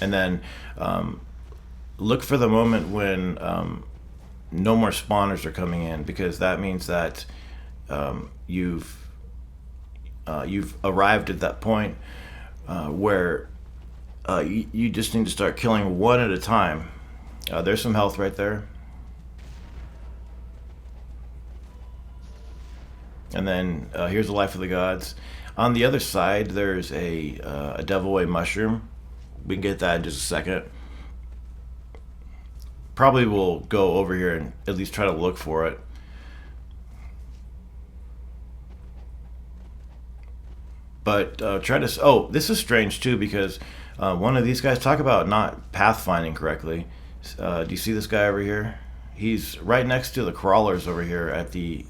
And then look for the moment when no more spawners are coming in, because that means that you've arrived at that point where you just need to start killing one at a time. There's some health right there. And then here's the life of the gods. On the other side, there's a devil-way mushroom. We can get that in just a second. Probably will go over here and at least try to look for it. But try to... Oh, this is strange too, because one of these guys, talk about not pathfinding correctly. Do you see this guy over here? He's right next to the crawlers over here at the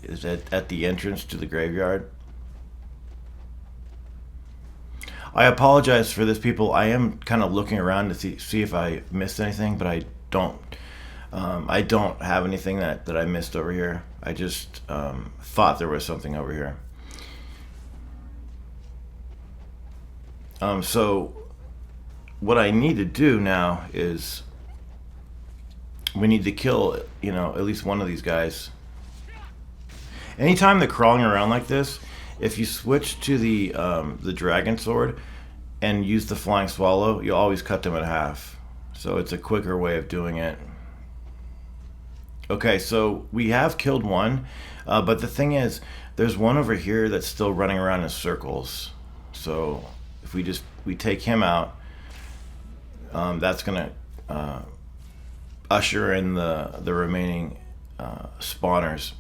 entrance to the graveyard. I apologize for this, people. I am kind of looking around to see if I missed anything, but I don't. I don't have anything that I missed over here. I just thought there was something over here. So what I need to do now is we need to kill, at least one of these guys. Anytime they're crawling around like this, if you switch to the dragon sword and use the flying swallow, you always cut them in half. So it's a quicker way of doing it. Okay, so we have killed one, but the thing is, there's one over here that's still running around in circles. So if we take him out, that's gonna usher in the remaining spawners.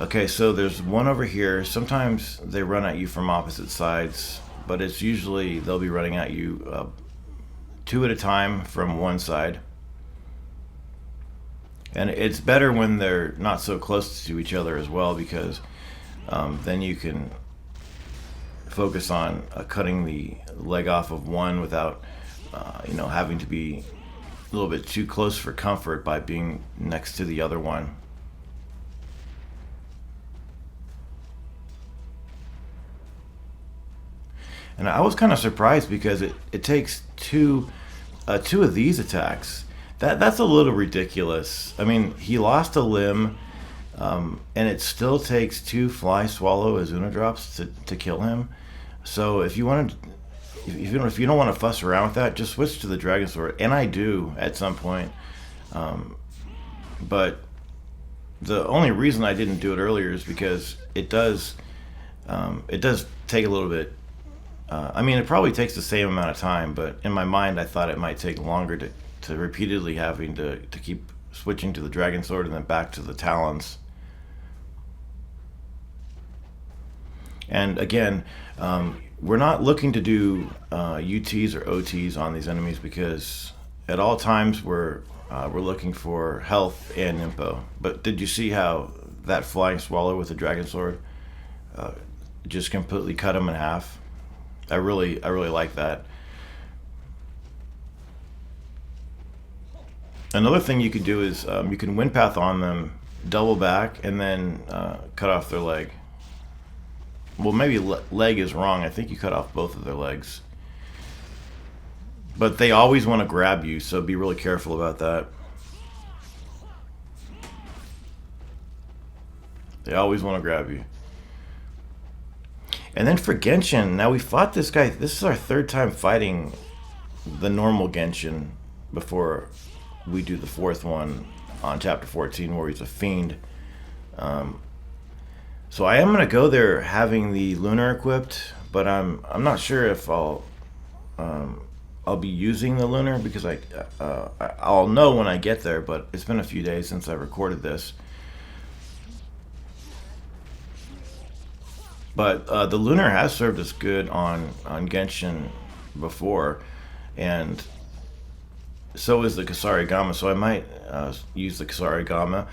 Okay, so there's one over here. Sometimes they run at you from opposite sides, but it's usually they'll be running at you two at a time from one side. And it's better when they're not so close to each other as well, because then you can focus on cutting the leg off of one without having to be a little bit too close for comfort by being next to the other one. And I was kind of surprised because it takes two of these attacks. That's a little ridiculous. I mean, he lost a limb, and it still takes 2 fly swallow Azuna drops to kill him. So if you want to, if you don't want to fuss around with that, just switch to the dragon sword. And I do at some point, but the only reason I didn't do it earlier is because it does take a little bit. I mean, it probably takes the same amount of time, but in my mind, I thought it might take longer to repeatedly having to keep switching to the dragon sword and then back to the talons. And again, we're not looking to do UTs or OTs on these enemies, because at all times we're looking for health and info. But did you see how that flying swallow with the dragon sword. Just completely cut him in half. I really like that. Another thing you could do is you can wind path on them, double back, and then cut off their leg. Well, maybe leg is wrong. I think you cut off both of their legs. But they always want to grab you, so be really careful about that. They always want to grab you. And then for Genshin, now we fought this guy. This is our third time fighting the normal Genshin before we do the fourth one on chapter 14 where he's a fiend. So I am going to go there having the lunar equipped, but I'm not sure if I'll be using the lunar because I'll know when I get there, but it's been a few days since I recorded this. But the lunar has served us good on Genshin before, and so is the Kasarigama, so I might use the Kasarigama.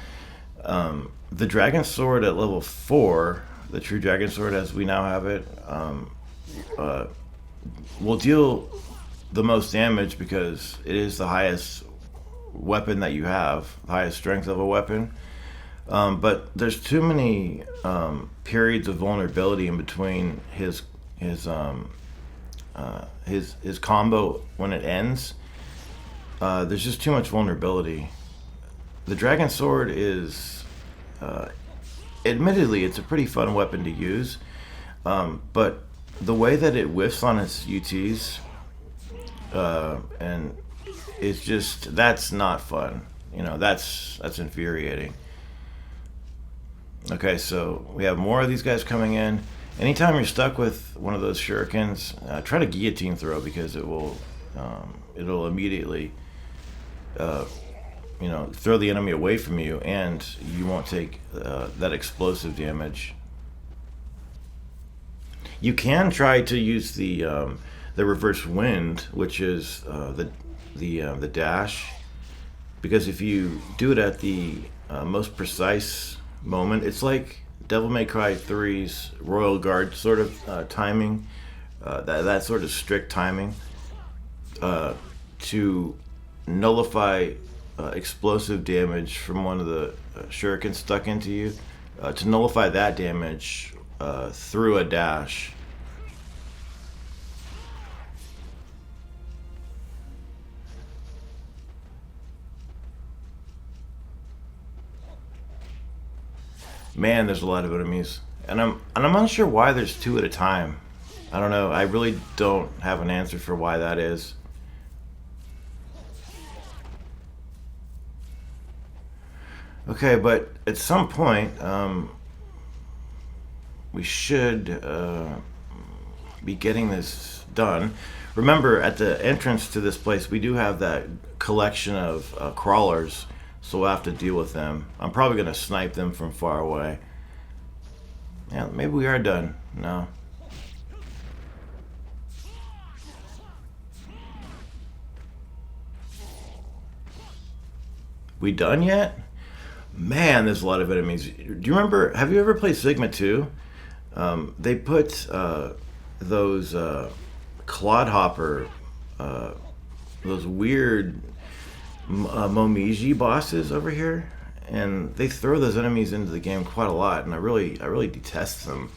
The Dragon Sword at level 4, the True Dragon Sword as we now have it, will deal the most damage because it is the highest weapon that you have, the highest strength of a weapon. But there's too many periods of vulnerability in between his combo when it ends. There's just too much vulnerability. The Dragon Sword is, admittedly, it's a pretty fun weapon to use, but the way that it whiffs on its UTs, and it's just, that's not fun. You know, that's infuriating. Okay, so we have more of these guys coming in. Anytime you're stuck with one of those shurikens, try to guillotine throw because it'll immediately throw the enemy away from you, and you won't take that explosive damage. You can try to use the reverse wind, which is the dash, because if you do it at the most precise moment, it's like Devil May Cry 3's Royal Guard sort of timing, that sort of strict timing to nullify explosive damage from one of the shurikens stuck into you, to nullify that damage through a dash. Man, there's a lot of enemies, and I'm unsure why there's 2 at a time. I don't know. I really don't have an answer for why that is. Okay, but at some point, we should be getting this done. Remember, at the entrance to this place, we do have that collection of crawlers, so we'll have to deal with them. I'm probably going to snipe them from far away. Yeah, maybe we are done. No. We done yet? Man, there's a lot of enemies. Do you remember, have you ever played Sigma 2? They put those Clodhopper, those weird Momiji bosses over here, and they throw those enemies into the game quite a lot, and I really detest them.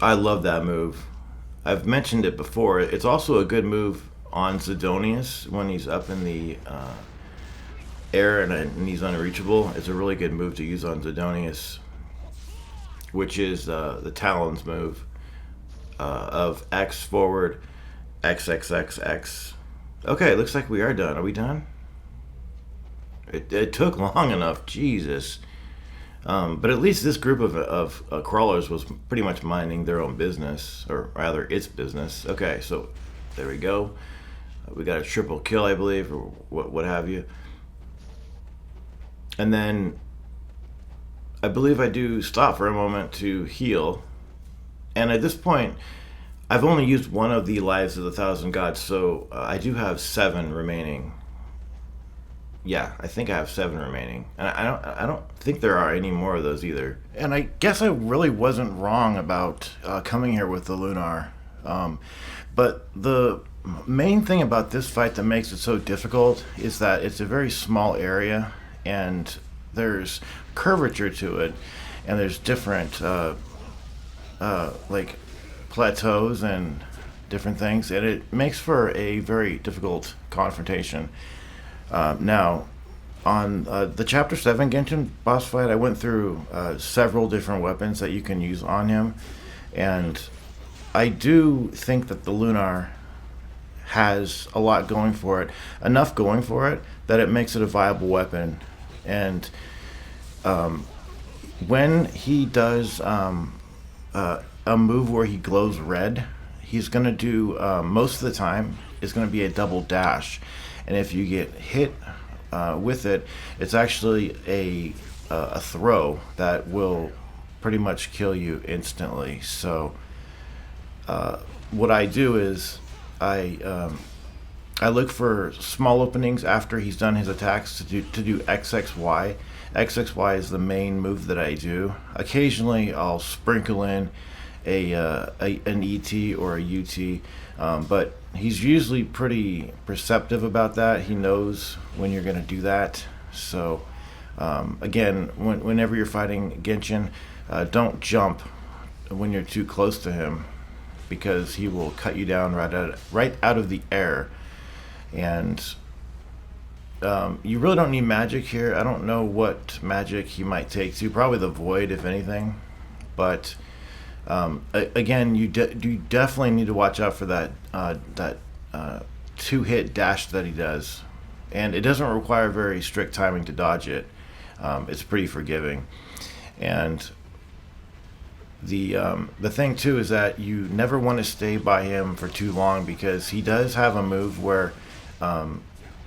I love that move. I've mentioned it before. It's also a good move on Zidonius when he's up in the air and he's unreachable. It's a really good move to use on Zidonius, which is the Talons move of X forward, X, X, X, X. Okay, looks like we are done. Are we done? It took long enough, Jesus. But at least this group of crawlers was pretty much minding their own business, or rather, its business. Okay, so there we go. We got a triple kill, I believe, or what have you. And then I believe I do stop for a moment to heal. And at this point, I've only used one of the Lives of the Thousand Gods, so I do have 7 remaining. Yeah, I think I have 7 remaining, and I don't think there are any more of those either. And I guess I really wasn't wrong about coming here with the Lunar, um, but the main thing about this fight that makes it so difficult is that it's a very small area, and there's curvature to it, and there's different like plateaus and different things, and it makes for a very difficult confrontation. Now, on the Chapter 7 Genshin boss fight, I went through several different weapons that you can use on him, and I do think that the Lunar has a lot going for it, enough going for it that it makes it a viable weapon. And when he does a move where he glows red, he's going to do, most of the time, is going to be a double dash. And if you get hit with it, it's actually a throw that will pretty much kill you instantly. So what I do is I look for small openings after he's done his attacks to do XXY. XXY is the main move that I do. Occasionally, I'll sprinkle in an ET or a UT, but he's usually pretty perceptive about that. He knows when you're going to do that. So, again, whenever you're fighting Genshin, don't jump when you're too close to him, because he will cut you down right out of the air. And you really don't need magic here. I don't know what magic he might take to. Probably the Void, if anything. But again, you definitely need to watch out for that two-hit dash that he does. And it doesn't require very strict timing to dodge it. It's pretty forgiving. And the thing too is that you never want to stay by him for too long, because he does have a move where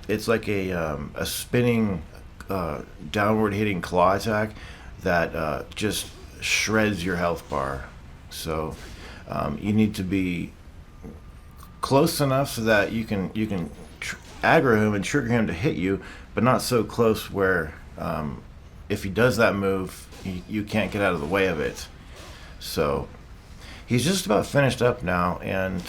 it's like a spinning downward hitting claw attack that just shreds your health bar. So you need to be close enough so that you can aggro him and trigger him to hit you, but not so close where if he does that move, you can't get out of the way of it. So he's just about finished up now, and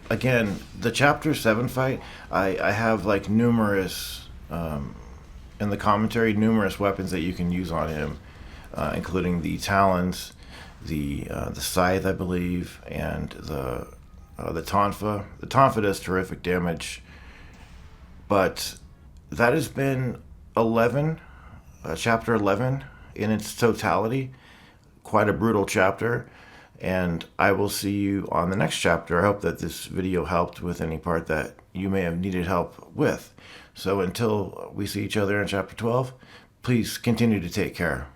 again, the Chapter 7 fight, I have like numerous, in the commentary, numerous weapons that you can use on him, including the Talons, the Scythe, I believe, and the Tonfa. The Tonfa does terrific damage, but that has been Chapter 11 in its totality. Quite a brutal chapter, and I will see you on the next chapter. I hope that this video helped with any part that you may have needed help with. So until we see each other in Chapter 12, please continue to take care.